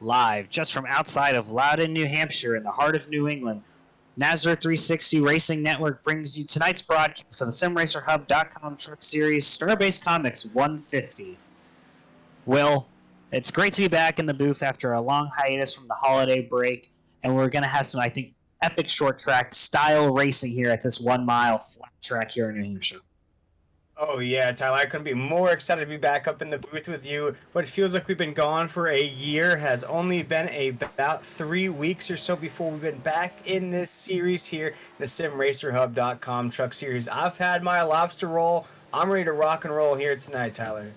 Live just from outside of Loudon, New Hampshire, in the heart of New England. NASCAR 360 Racing Network brings you tonight's broadcast of the SimRacerHub.com Truck Series StarBase Comics 150. Will, it's great to be back in the booth after a long hiatus from the holiday break, and we're going to have some, I think, epic short track style racing here at this 1 mile flat track here in New Hampshire. Oh yeah, Tyler, I couldn't be more excited to be back up in the booth with you. What feels like we've been gone for a year has only been about 3 weeks or so before we've been back in this series here, the SimRacerHub.com Truck Series. I've had my lobster roll. I'm ready to rock and roll here tonight, Tyler.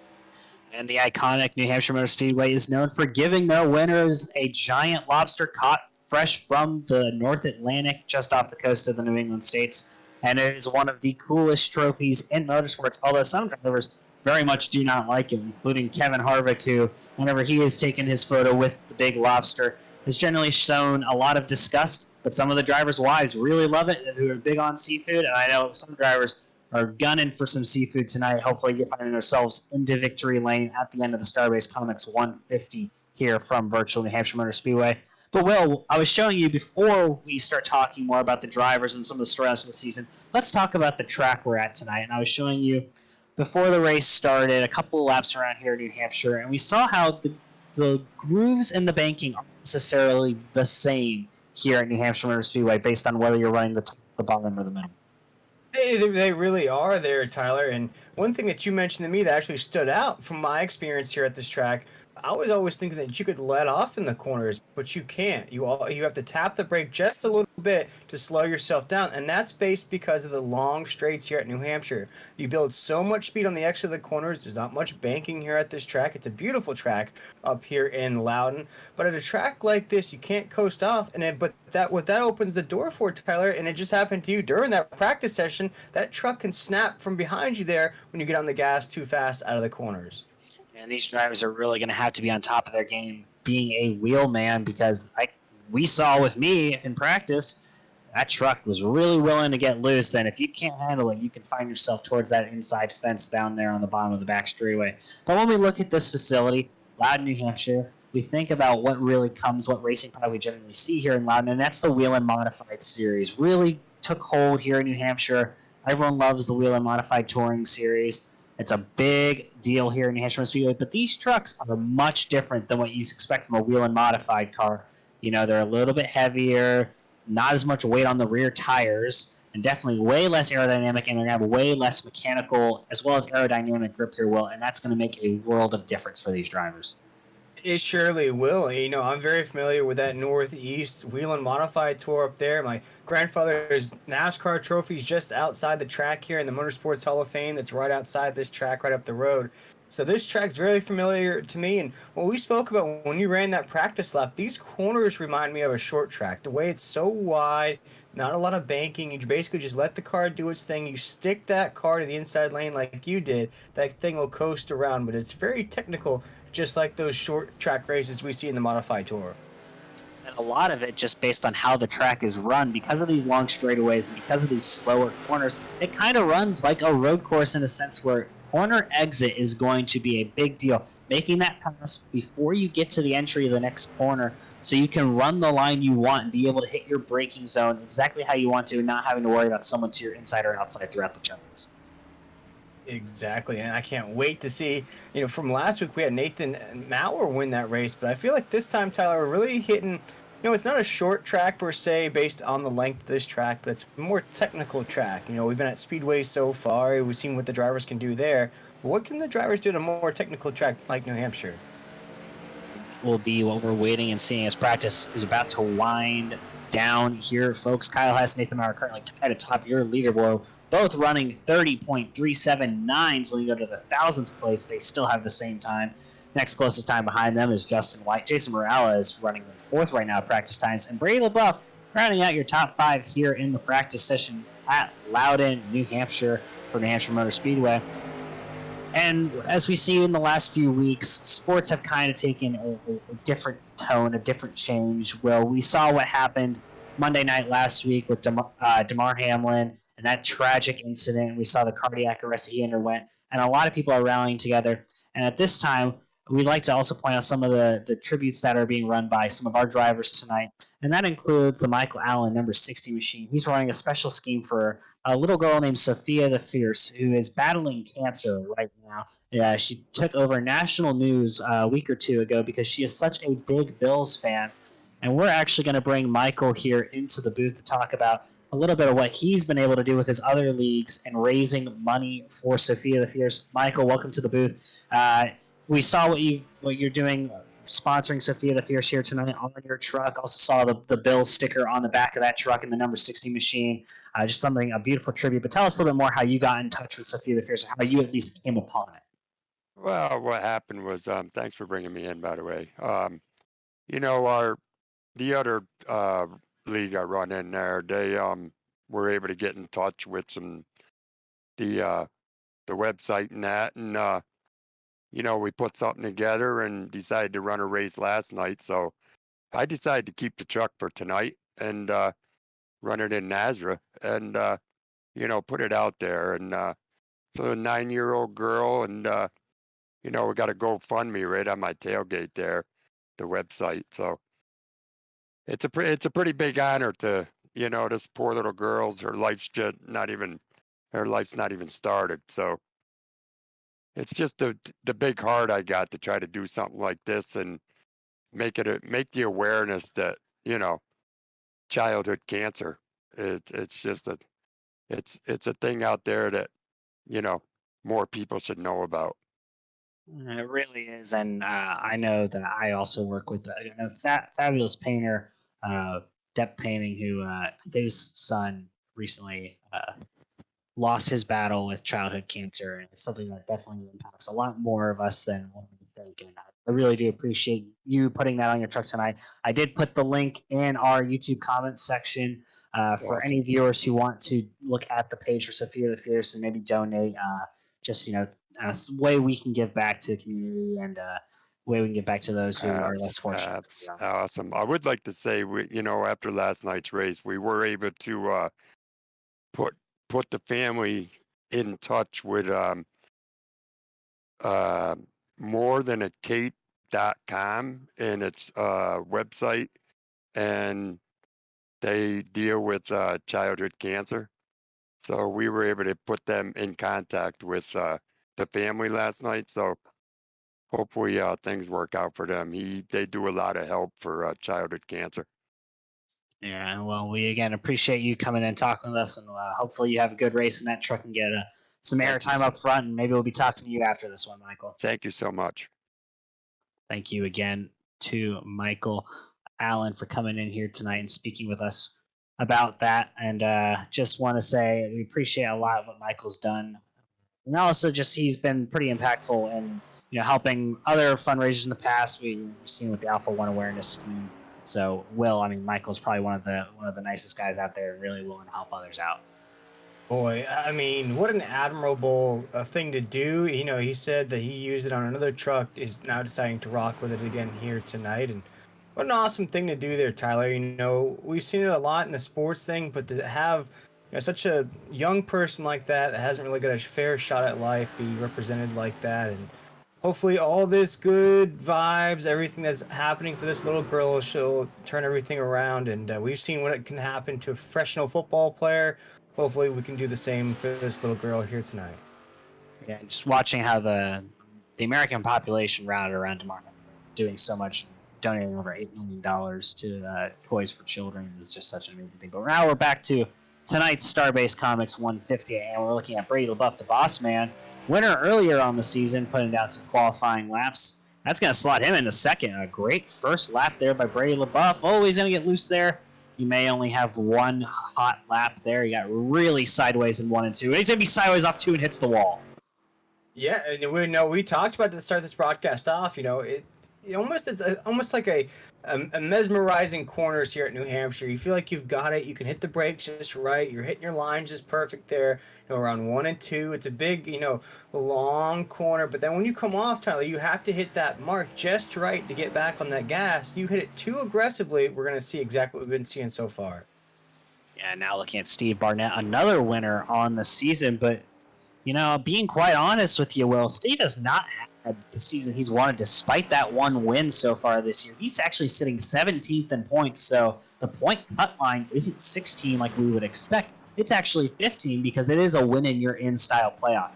And the iconic New Hampshire Motor Speedway is known for giving their winners a giant lobster caught fresh from the North Atlantic just off the coast of the New England states. And it is one of the coolest trophies in motorsports, although some drivers very much do not like it, including Kevin Harvick, who, whenever he has taken his photo with the big lobster, has generally shown a lot of disgust, but some of the drivers' wives really love it, who are big on seafood, and I know some drivers are gunning for some seafood tonight, hopefully finding themselves into victory lane at the end of the StarBase Comics 150 here from virtual New Hampshire Motor Speedway. But, Will, I was showing you before we start talking more about the drivers and some of the storylines for the season, let's talk about the track we're at tonight. And I was showing you before the race started a couple of laps around here in New Hampshire, and we saw how the grooves and the banking aren't necessarily the same here at New Hampshire Motor Speedway based on whether you're running the top, the bottom, or the middle. They really are there, Tyler. And one thing that you mentioned to me that actually stood out from my experience here at this track, I was always thinking that you could let off in the corners, but you can't. You have to tap the brake just a little bit to slow yourself down, and that's based because of the long straights here at New Hampshire. You build so much speed on the exit of the corners. There's not much banking here at this track. It's a beautiful track up here in Loudon, but at a track like this, you can't coast off. But what that opens the door for, Tyler, and it just happened to you during that practice session. That truck can snap from behind you there when you get on the gas too fast out of the corners. And these drivers are really going to have to be on top of their game being a wheel man, because like we saw with me in practice, that truck was really willing to get loose, and if you can't handle it, you can find yourself towards that inside fence down there on the bottom of the back straightaway. But when we look at this facility, Loudon, New Hampshire, we think about what racing product we generally see here in Loudon, and that's the Wheel and Modified Series. Really took hold here in New Hampshire. Everyone loves the Wheel and Modified Touring Series. It's a big deal here in New Hampshire Speedway, but these trucks are much different than what you expect from a wheel and modified car. You know, they're a little bit heavier, not as much weight on the rear tires, and definitely way less aerodynamic, and they're going to have way less mechanical as well as aerodynamic grip here, Will, and that's going to make a world of difference for these drivers. It surely will. You know, I'm very familiar with that Northeast Wheel and Modified Tour up there. My grandfather's NASCAR trophies just outside the track here in the Motorsports Hall of Fame that's right outside this track, right up the road. So this track's very familiar to me. And what we spoke about when you ran that practice lap, these corners remind me of a short track. The way it's so wide, not a lot of banking. You basically just let the car do its thing. You stick that car to the inside lane like you did. That thing will coast around, but it's very technical, just like those short track races we see in the Modified Tour. And a lot of it just based on how the track is run, because of these long straightaways and because of these slower corners, it kind of runs like a road course in a sense where corner exit is going to be a big deal. Making that pass before you get to the entry of the next corner so you can run the line you want and be able to hit your braking zone exactly how you want to and not having to worry about someone to your inside or outside throughout the turns. Exactly, and I can't wait to see, you know, from last week we had Nathan Maurer win that race, but I feel like this time, Tyler, we're really hitting, you know, it's not a short track per se based on the length of this track, but it's a more technical track. You know, we've been at Speedway so far, we've seen what the drivers can do there. But what can the drivers do at a more technical track like New Hampshire? Will be what we're waiting and seeing as practice is about to wind down here, folks. Kyle Hess, Nathan Maurer currently tied atop your leaderboard, both running 30.379s. When you go to the 1,000th place, they still have the same time. Next closest time behind them is Justin White. Jason Morella is running in fourth right now at practice times. And Brady LaBeouf rounding out your top five here in the practice session at Loudon, New Hampshire for New Hampshire Motor Speedway. And as we see in the last few weeks, sports have kind of taken a different tone, a different change. Well, we saw what happened Monday night last week with Damar Hamlin and that tragic incident. We saw the cardiac arrest that he underwent, and a lot of people are rallying together. And at this time, we'd like to also point out some of the tributes that are being run by some of our drivers tonight, and that includes the Michael Allen number 60 machine. He's running a special scheme for a little girl named Sophia the Fierce, who is battling cancer right now. Yeah, she took over national news a week or two ago because she is such a big Bills fan. And we're actually going to bring Michael here into the booth to talk about a little bit of what he's been able to do with his other leagues and raising money for Sophia the Fierce. Michael, welcome to the booth. We saw what you're doing, sponsoring Sophia the Fierce here tonight on your truck. Also saw the Bills sticker on the back of that truck and the number 60 machine. Just a beautiful tribute. But tell us a little bit more how you got in touch with Sophia the Fierce, how you at least came upon it. Well, what happened was, thanks for bringing me in, by the way. The other league I run in there, they were able to get in touch with the website and that, and we put something together and decided to run a race last night. So I decided to keep the truck for tonight and run it in Nazareth and put it out there. And so a 9-year-old girl, and we got a GoFundMe right on my tailgate there, the website. So it's a pretty big honor to this poor little girl's. Her life's not even started. So it's just the big heart I got to try to do something like this and make the awareness that childhood cancer, it's a thing out there that more people should know about. It really is, and I know that I also work with a fabulous painter, Dep Painting, who his son recently lost his battle with childhood cancer, and it's something that definitely impacts a lot more of us than what we think. And I really do appreciate you putting that on your truck tonight. I did put the link in our YouTube comments section for Awesome. any viewers who want to look at the page for Sophia the Fierce and maybe donate. Way we can give back to the community and way we can give back to those who are less fortunate. Awesome. I would like to say, after last night's race, we were able to put the family in touch with morethanacate.com and its website, and they deal with childhood cancer. So we were able to put them in contact with the family last night. So hopefully things work out for them. They do a lot of help for childhood cancer. Yeah, well, we again appreciate you coming in and talking with us, and hopefully you have a good race in that truck and get some airtime up front, and maybe we'll be talking to you after this one, Michael. Thank you so much. Thank you again to Michael Allen for coming in here tonight and speaking with us about that. And just want to say we appreciate a lot of what Michael's done, and also just he's been pretty impactful in helping other fundraisers in the past. We've seen with the Alpha One Awareness Scheme. So Michael's probably one of the nicest guys out there, really willing to help others out. Boy, I mean, what an admirable thing to do. He said that he used it on another truck, is now deciding to rock with it again here tonight. And what an awesome thing to do there, Tyler. We've seen it a lot in the sports thing, but to have such a young person like that hasn't really got a fair shot at life be represented like that. And hopefully all this good vibes, everything that's happening for this little girl, she'll turn everything around. And we've seen what it can happen to a professional football player. Hopefully we can do the same for this little girl here tonight. Yeah, just watching how the American population rallied around tomorrow, doing so much, donating over $8 million to Toys for Children is just such an amazing thing. But now we're back to tonight's StarBase Comics 150, and we're looking at Brady LaBeouf, the boss man. Winner earlier on the season, putting down some qualifying laps. That's going to slot him into second. A great first lap there by Brady LaBeouf. Oh, he's going to get loose there. He may only have one hot lap there. He got really sideways in 1 and 2. He's going to be sideways off 2 and hits the wall. Yeah, and we talked about to start this broadcast off. It's almost like a mesmerizing corners here at New Hampshire. You feel like you've got it. You can hit the brakes just right. You're hitting your lines just perfect there. Around 1 and 2, it's a big, long corner. But then when you come off, Tyler, you have to hit that mark just right to get back on that gas. You hit it too aggressively, we're going to see exactly what we've been seeing so far. Yeah, now looking at Steve Barnett, another winner on the season. But, being quite honest with you, Will, Steve has not had the season he's wanted despite that one win so far this year. He's actually sitting 17th in points, so the point cut line isn't 16 like we would expect. It's actually 15 because it is a win and you're in style playoff.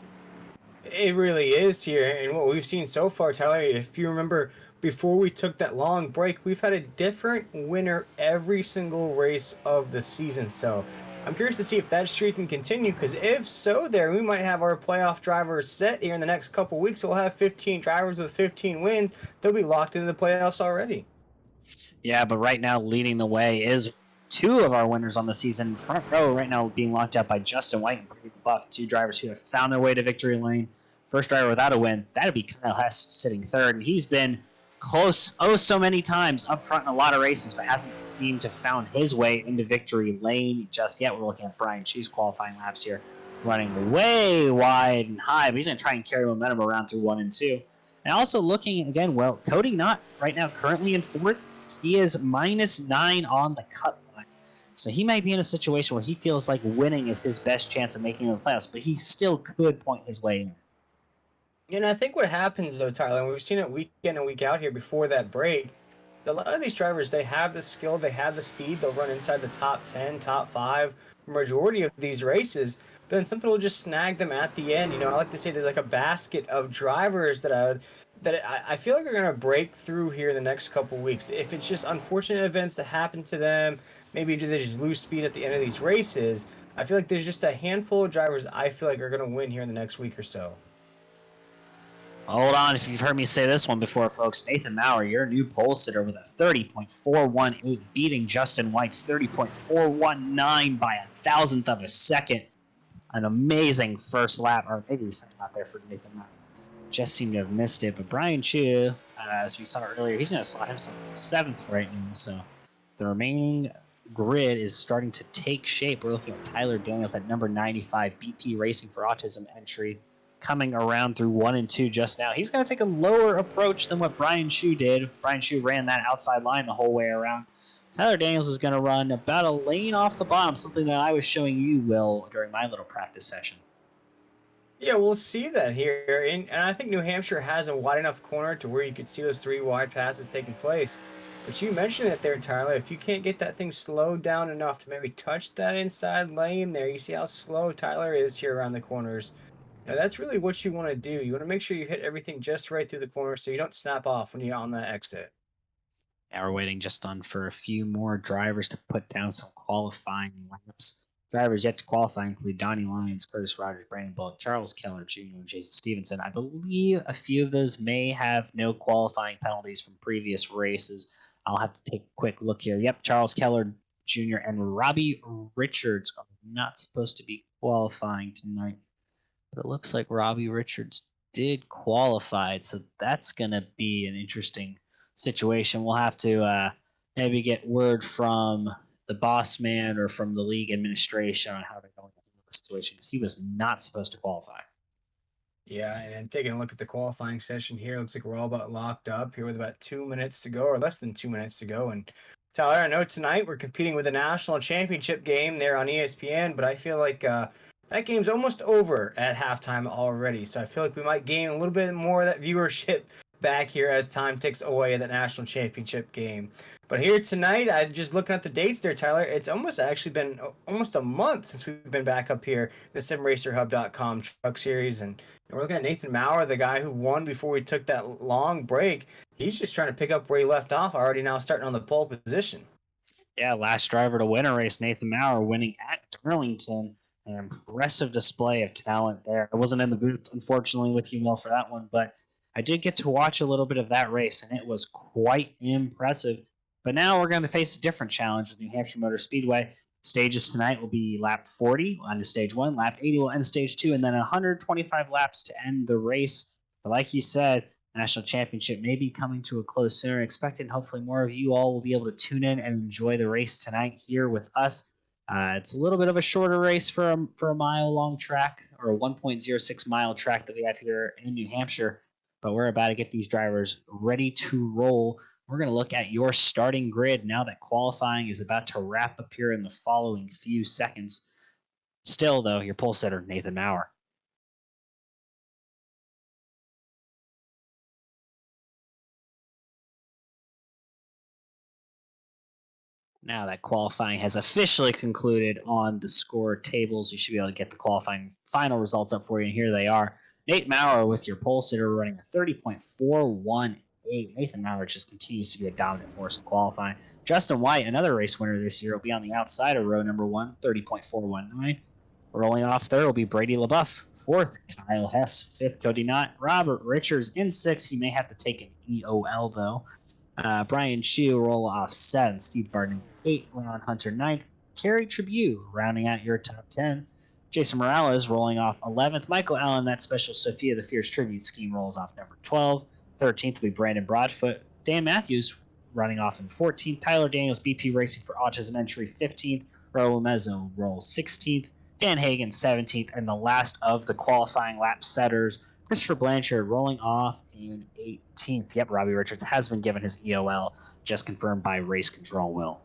It really is here, and what we've seen so far, Tyler, if you remember, before we took that long break, we've had a different winner every single race of the season. So I'm curious to see if that streak can continue, because if so, there we might have our playoff drivers set here in the next couple weeks. We'll have 15 drivers with 15 wins. They'll be locked into the playoffs already. Yeah, but right now leading the way is two of our winners on the season. Front row right now being locked up by Justin White and Brady Buff, two drivers who have found their way to victory lane. First driver without a win, that'd be Kyle Hess sitting third, and he's been close so many times up front in a lot of races, but hasn't seemed to found his way into victory lane just yet. We're looking at Brian Chu's qualifying laps here, running way wide and high, but he's going to try and carry momentum around through 1 and 2. And also looking again, well, Cody Knott right now currently in fourth. He is -9 on the cut line. So he might be in a situation where he feels like winning is his best chance of making the playoffs, but he still could point his way in. And I think what happens though, Tyler, and we've seen it week in and week out here before that break, a lot of these drivers, they have the skill, they have the speed, they'll run inside the top 10, top 5, majority of these races, but then something will just snag them at the end. You know, I like to say there's like a basket of drivers I feel like they're going to break through here in the next couple weeks. If it's just unfortunate events that happen to them, maybe they just lose speed at the end of these races, I feel like there's just a handful of drivers I feel like are going to win here in the next week or so. Hold on, if you've heard me say this one before, folks. Nathan Maurer, your new pole sitter with a 30.418, beating Justin White's 30.419 by a thousandth of a second. An amazing first lap, or maybe the second lap there for Nathan Maurer. Just seemed to have missed it, but Brian Chu, as we saw earlier, he's going to slot himself 7th right now, so the remaining grid is starting to take shape. We're looking at Tyler Daniels at number 95, BP Racing for Autism entry, coming around through 1 and 2 just now. He's going to take a lower approach than what Brian Chu did. Brian Chu ran that outside line the whole way around. Tyler Daniels is going to run about a lane off the bottom, something that I was showing you, Will, during my little practice session. Yeah, we'll see that here. And I think New Hampshire has a wide enough corner to where you could see those 3 wide passes taking place. But you mentioned it there, Tyler. If you can't get that thing slowed down enough to maybe touch that inside lane there, you see how slow Tyler is here around the corners. Now, that's really what you want to do. You want to make sure you hit everything just right through the corner so you don't snap off when you're on that exit. Now we're waiting just on for a few more drivers to put down some qualifying laps. Drivers yet to qualify include Donnie Lyons, Curtis Rogers, Brandon Bullock, Charles Keller Jr., and Jason Stevenson. I believe a few of those may have no qualifying penalties from previous races. I'll have to take a quick look here. Yep, Charles Keller Jr. and Robbie Richards are not supposed to be qualifying tonight. But it looks like Robbie Richards did qualify, so that's going to be an interesting situation. We'll have to maybe get word from the boss man or from the league administration on how they're going to handle the situation, because he was not supposed to qualify. Yeah, and taking a look at the qualifying session here, looks like we're all about locked up here with about 2 minutes to go, or less than 2 minutes to go. And Tyler, I know tonight we're competing with a national championship game there on ESPN, but I feel like that game's almost over at halftime already. So I feel like we might gain a little bit more of that viewership back here as time ticks away at that national championship game. But here tonight, I just looking at the dates there, Tyler, it's almost actually been almost a month since we've been back up here, the SimRacerHub.com Truck Series, and we're looking at Nathan Maurer, the guy who won before we took that long break. He's just trying to pick up where he left off, already now starting on the pole position. Yeah, last driver to win a race, Nathan Maurer, winning at Darlington. An impressive display of talent there. I wasn't in the booth, unfortunately, with you, Will, for that one, but I did get to watch a little bit of that race, and it was quite impressive. But now we're going to face a different challenge with New Hampshire Motor Speedway. Stages tonight will be lap 40 on to stage 1, lap 80 will end stage 2, and then 125 laps to end the race. But like you said, the national championship may be coming to a close sooner expected. Hopefully more of you all will be able to tune in and enjoy the race tonight here with us. It's a little bit of a shorter race for a mile-long track, or a 1.06-mile track that we have here in New Hampshire. But we're about to get these drivers ready to roll. We're going to look at your starting grid now that qualifying is about to wrap up here in the following few seconds. Still, though, your pole sitter, Nathan Maurer. Now that qualifying has officially concluded on the score tables, you should be able to get the qualifying final results up for you, and here they are. Nate Maurer with your pole sitter running a 30.418. Nathan Maurer just continues to be a dominant force in qualifying. Justin White, another race winner this year, will be on the outside of row number 1, 30.419. Rolling off third will be Brady LaBeouf. Fourth, Kyle Hess. Fifth, Cody Knott. Robert Richards in sixth. He may have to take an EOL, though. Brian Shue roll off 7th. Steve Barton 8th. Ron Hunter 9th. Kerry Tribute rounding out your top 10. Jason Morales rolling off 11th. Michael Allen, that special Sophia the Fierce Tribute scheme, rolls off number 12. 13th will be Brandon Broadfoot. Dan Matthews running off in 14th. Tyler Daniels, BP Racing for Autism Entry 15th. Raul Mezzo rolls 16th. Dan Hagen 17th. And the last of the qualifying lap setters, Christopher Blanchard rolling off in 18th. Yep, Robbie Richards has been given his EOL, just confirmed by Race Control Will.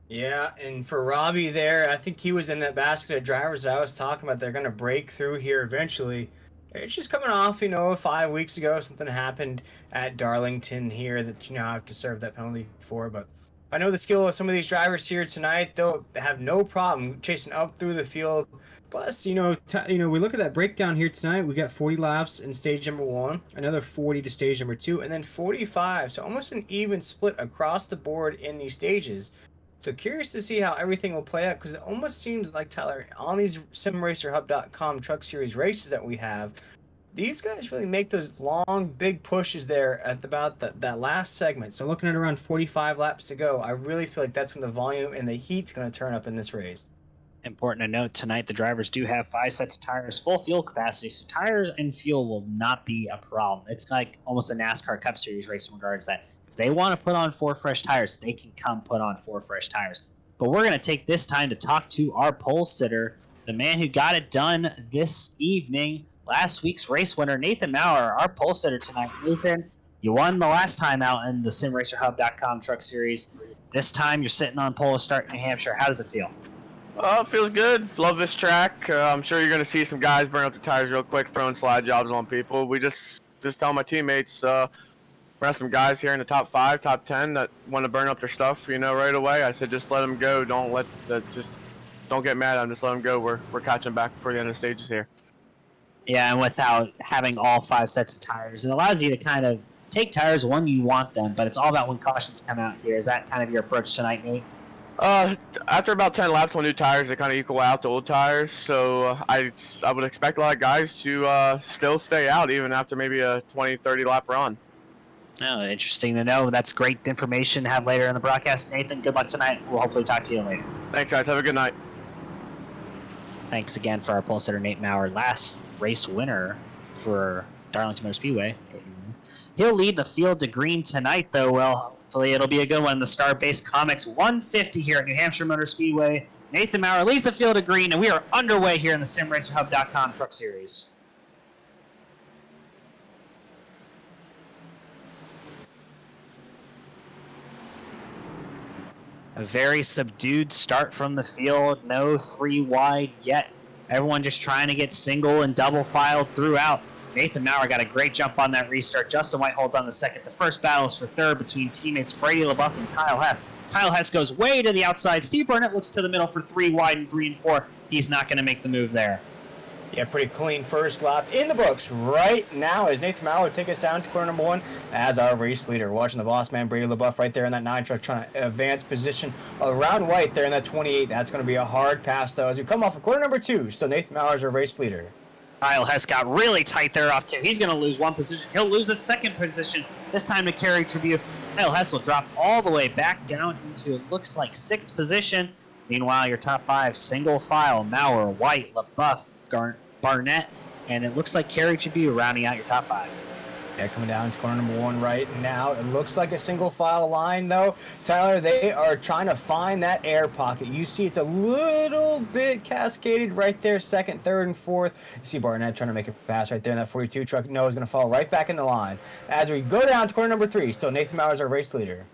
Yeah, and for Robbie there, I think he was in that basket of drivers that I was talking about. They're going to break through here eventually. It's just coming off, 5 weeks ago, something happened at Darlington here that, I have to serve that penalty for. But I know the skill of some of these drivers here tonight. They'll have no problem chasing up through the field. Plus, we look at that breakdown here tonight. We got 40 laps in stage number 1, another 40 to stage number 2, and then 45. So almost an even split across the board in these stages. So curious to see how everything will play out, because it almost seems like, Tyler, on these SimRacerHub.com Truck Series races that we have, these guys really make those long, big pushes there at about that last segment. So looking at around 45 laps to go, I really feel like that's when the volume and the heat's going to turn up in this race. Important to note, tonight the drivers do have 5 sets of tires, full fuel capacity, so tires and fuel will not be a problem. It's like almost a NASCAR Cup Series race in regards that if they want to put on 4 fresh tires, they can come put on 4 fresh tires. But we're going to take this time to talk to our pole sitter, the man who got it done this evening, last week's race winner, Nathan Maurer, our pole sitter tonight. Nathan, you won the last time out in the SimRacerHub.com Truck Series. This time you're sitting on pole start in New Hampshire. How does it feel? It feels good. Love this track. I'm sure you're going to see some guys burn up the tires real quick, throwing slide jobs on people. We just tell my teammates, we have some guys here in the top 5, top 10 that want to burn up their stuff, right away. I said, just let them go. Don't get mad at them. Just let them go. We're catching back before the end of the stages here. Yeah, and without having all 5 sets of tires, it allows you to kind of take tires when you want them, but it's all about when cautions come out here. Is that kind of your approach tonight, Nate? After about 10 laps on new tires, they kind of equal out the old tires. So I would expect a lot of guys to still stay out even after maybe a 20, 30 lap run. Oh, interesting to know. That's great information to have later in the broadcast. Nathan, good luck tonight. We'll hopefully talk to you later. Thanks, guys. Have a good night. Thanks again for our pole sitter, Nate Maurer, last race winner for Darlington Motor Speedway. He'll lead the field to green tonight, though. Well, hopefully it'll be a good one. The StarBase Comics 150 here at New Hampshire Motor Speedway. Nathan Maurer leads the field to green, and we are underway here in the SimRacerHub.com Truck Series. A very subdued start from the field. No 3 wide yet. Everyone just trying to get single and double filed throughout. Nathan Maurer got a great jump on that restart. Justin White holds on the second. The first battle is for third between teammates Brady LaBeouf and Kyle Hess. Kyle Hess goes way to the outside. Steve Burnett looks to the middle for 3 wide and 3 and 4. He's not going to make the move there. Yeah, pretty clean first lap in the books right now as Nathan Maurer take us down to corner number 1 as our race leader. Watching the boss man, Brady LaBeouf, right there in that 9 truck trying to advance position around White there in that 28. That's going to be a hard pass, though, as we come off of corner number 2. So Nathan Maurer is our race leader. Kyle Hess got really tight there off 2. He's going to lose 1 position. He'll lose a 2nd position, this time to Kerry Tribute. Kyle Hess will drop all the way back down into, it looks like, 6th position. Meanwhile, your top 5, single file, Maurer, White, LaBeouf, Barnett, and it looks like Kerry Tribute rounding out your top 5. Yeah, coming down to corner number 1 right now. It looks like a single file line, though. Tyler, they are trying to find that air pocket. You see it's a little bit cascaded right there, 2nd, 3rd, and 4th. You see Barnett trying to make a pass right there in that 42 truck. No, he's going to fall right back in the line. As we go down to corner number 3, still Nathan Maurer is our race leader.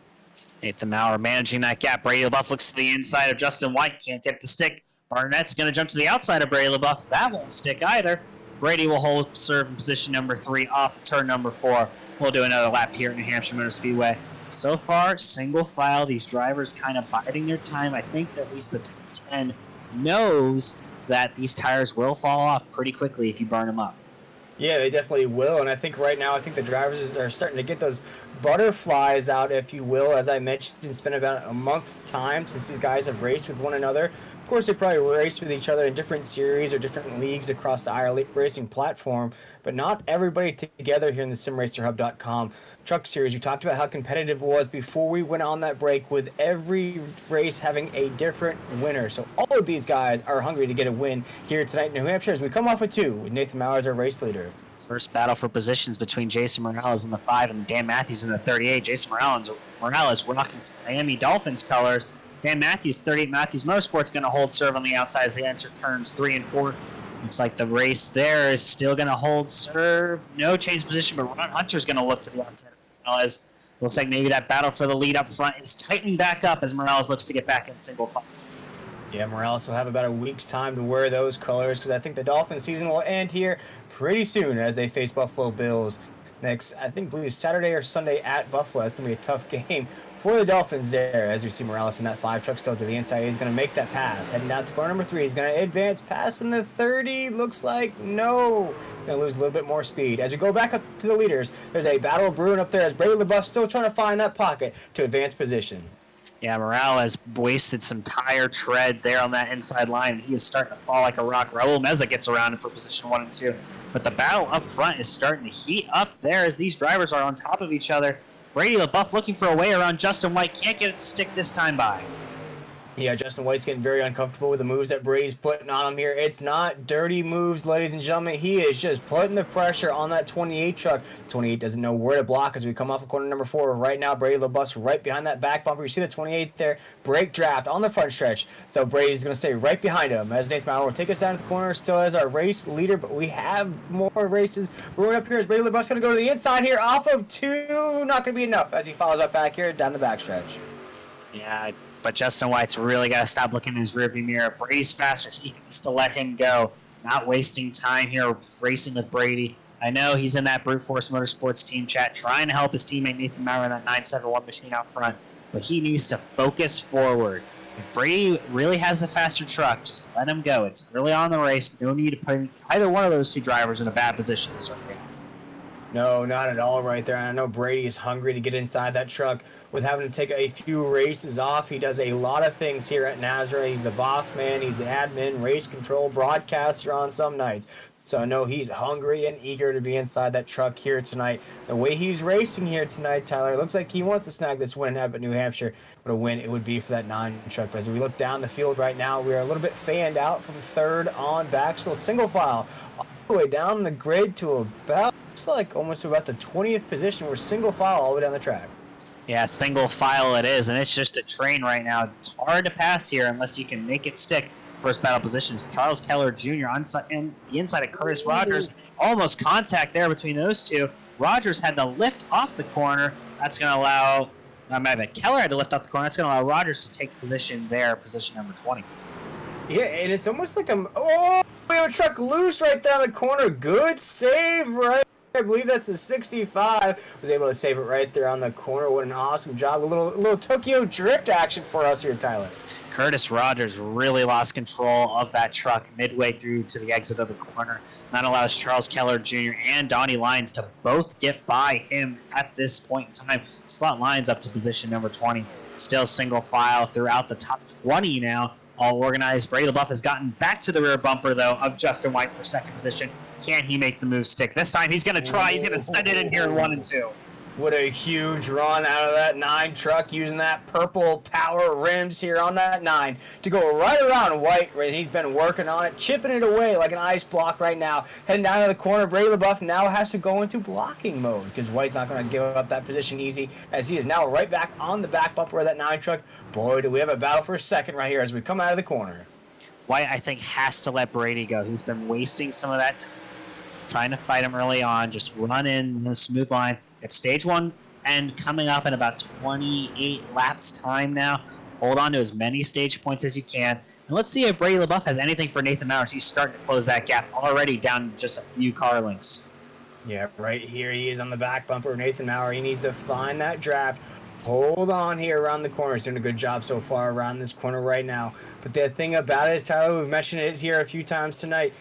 Nathan Maurer managing that gap. Brady LaBeouf looks to the inside of Justin White. Can't get the stick. Barnett's going to jump to the outside of Brady LaBeouf. That won't stick either. Brady will serve in position number 3 off turn number 4. We'll do another lap here at New Hampshire Motor Speedway. So far, single file, these drivers kind of biding their time. I think that at least the top 10 knows that these tires will fall off pretty quickly if you burn them up. Yeah, they definitely will. And I think right now, I think the drivers are starting to get those butterflies out, if you will. As I mentioned, it's been about a month's time since these guys have raced with one another. Of course, they probably raced with each other in different series or different leagues across the iRacing platform, but not everybody together here in the SimRacerHub.com Truck Series. We talked about how competitive it was before we went on that break, with every race having a different winner. So all of these guys are hungry to get a win here tonight in New Hampshire as we come off a 2 with Nathan Maurer as our race leader. First battle for positions between Jason Morales in the 5 and Dan Matthews in the 38. Jason Morales rocking Miami Dolphins colors. Dan Matthews, 38 Matthews Motorsports, going to hold serve on the outside as they enter turns 3 and 4. Looks like the race there is still going to hold serve. No change position, but Ron Hunter's going to look to the outside of Morales. Looks like maybe that battle for the lead up front is tightening back up as Morales looks to get back in single file. Yeah, Morales will have about a week's time to wear those colors because I think the Dolphins season will end here pretty soon as they face Buffalo Bills next, I believe Saturday or Sunday at Buffalo. That's going to be a tough game for the Dolphins there as we see Morales in that 5 truck still to the inside. He's going to make that pass. Heading down to corner number 3. He's going to advance past in the 30. Looks like no. Going to lose a little bit more speed. As we go back up to the leaders, there's a battle brewing up there as Brady LaBeouf still trying to find that pocket to advance position. Yeah, Morales wasted some tire tread there on that inside line. He is starting to fall like a rock. Raul Meza gets around him for position 1 and 2. But the battle up front is starting to heat up there as these drivers are on top of each other. Brady LaBeouf looking for a way around Justin White. Can't get it to stick this time by. Yeah, Justin White's getting very uncomfortable with the moves that Brady's putting on him here. It's not dirty moves, ladies and gentlemen. He is just putting the pressure on that 28 truck. 28 doesn't know where to block as we come off of corner number 4. Right now, Brady LaBeouf's right behind that back bumper. You see the 28 there. Brake draft on the front stretch. So Brady's going to stay right behind him as Nathan Maurer will take us down to the corner still as our race leader. But we have more races brewing up here as Brady LaBeouf's going to go to the inside here off of 2. Not going to be enough as he follows up back here down the backstretch. Yeah, but Justin White's really got to stop looking in his rearview mirror. Brady's faster. He needs to let him go. Not wasting time here racing with Brady. I know he's in that Brute Force Motorsports team chat trying to help his teammate Nathan Maurer in that 971 machine out front, but he needs to focus forward. If Brady really has a faster truck, just let him go. It's early on in the race. No need to put either one of those 2 drivers in a bad position to start the game. No, not at all right there. And I know Brady is hungry to get inside that truck with having to take a few races off. He does a lot of things here at Nazareth. He's the boss man. He's the admin, race control, broadcaster on some nights. So I know he's hungry and eager to be inside that truck here tonight. The way he's racing here tonight, Tyler, it looks like he wants to snag this win up at New Hampshire. What a win it would be for that 9 truck. But as we look down the field right now, we are a little bit fanned out from 3rd on back. Still single file all the way down the grid to about, looks like almost about the 20th position. We're single file all the way down the track. Yeah, single file it is, and it's just a train right now. It's hard to pass here unless you can make it stick. First battle positions, Charles Keller Jr. on the inside of Curtis Rogers. Almost contact there between those 2. Rogers had to lift off the corner. That's going to allow, Keller had to lift off the corner. That's going to allow Rogers to take position there, position number 20. Yeah, and it's almost like we have a truck loose right down the corner. Good save right. I believe that's the 65. Was able to save it right there on the corner. What an awesome job. A little Tokyo drift action for us here, Tyler. Curtis Rogers really lost control of that truck midway through to the exit of the corner. That allows Charles Keller Jr. and Donnie Lyons to both get by him at this point in time. Slot Lyons up to position number 20. Still single file throughout the top 20 now. All organized. Brady LaBeouf has gotten back to the rear bumper, though, of Justin White for 2nd position. Can he make the move stick? This time he's going to try. He's going to send it in here in 1 and 2. What a huge run out of that 9 truck using that purple power rims here on that 9 to go right around White. He's been working on it, chipping it away like an ice block right now. Heading down to the corner, Brady LaBeouf now has to go into blocking mode because White's not going to give up that position easy as he is now right back on the back bumper of that 9 truck. Boy, do we have a battle for a second right here as we come out of the corner. White, I think, has to let Brady go. He's been wasting some of that time trying to fight him early on. Just run in a smooth line. It's stage 1 and coming up in about 28 laps time now. Hold on to as many stage points as you can. And let's see if Brady LaBeouf has anything for Nathan Maurer. He's starting to close that gap already down just a few car lengths. Yeah, right here he is on the back bumper. Nathan Maurer, he needs to find that draft. Hold on here around the corner. He's doing a good job so far around this corner right now. But the thing about it is, Tyler, we've mentioned it here a few times tonight.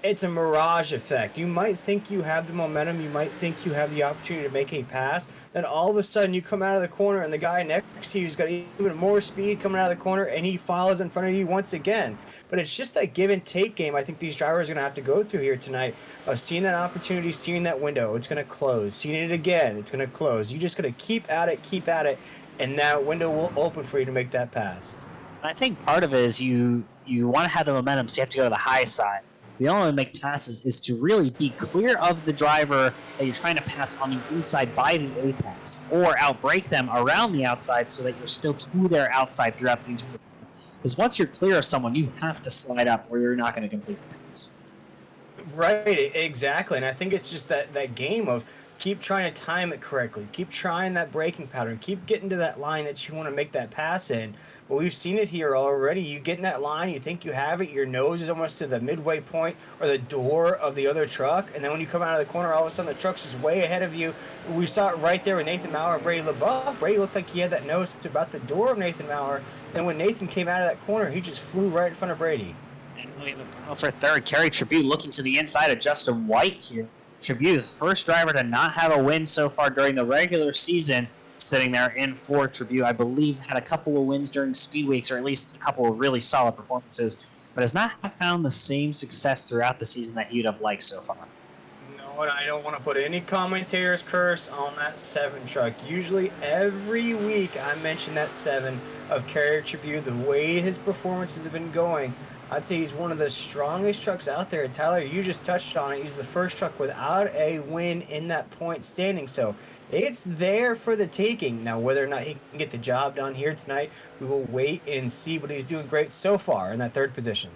It's a mirage effect. You might think you have the momentum. You might think you have the opportunity to make a pass. Then all of a sudden you come out of the corner and the guy next to you's got even more speed coming out of the corner and he follows in front of you once again. But it's just that give and take game I think these drivers are going to have to go through here tonight of seeing that opportunity, seeing that window. It's going to close. Seeing it again, it's going to close. You just got to keep at it, and that window will open for you to make that pass. I think part of it is you want to have the momentum, so you have to go to the high side. The only way to make passes is to really be clear of the driver that you're trying to pass on the inside by the apex, or outbrake them around the outside so that you're still to their outside throughout the entire. Because once you're clear of someone, you have to slide up or you're not going to complete the pass. Right, exactly. And I think it's just that game of keep trying to time it correctly. Keep trying that braking pattern. Keep getting to that line that you want to make that pass in. But we've seen it here already. You get in that line, you think you have it, your nose is almost to the midway point or the door of the other truck, and then when you come out of the corner, all of a sudden the truck's just way ahead of you. We saw it right there with Nathan Maurer and Brady LaBeouf. Brady looked like he had that nose to about the door of Nathan Maurer. Then when Nathan came out of that corner, he just flew right in front of Brady. And we have a battle for third. Kerry Tribute looking to the inside of Justin White here. Tribute, the first driver to not have a win so far during the regular season, sitting there in fourth. Tribute, I believe, had a couple of wins during speed weeks, or at least a couple of really solid performances, but has not found the same success throughout the season that he'd have liked so far. No, and I don't want to put any commentator's curse on that 7 truck. Usually every week I mention that 7 of Carrier Tribute, the way his performances have been going. I'd say he's one of the strongest trucks out there. Tyler, you just touched on it. He's the first truck without a win in that point standing. So it's there for the taking. Now, whether or not he can get the job done here tonight, we will wait and see. But he's doing great so far in that third position.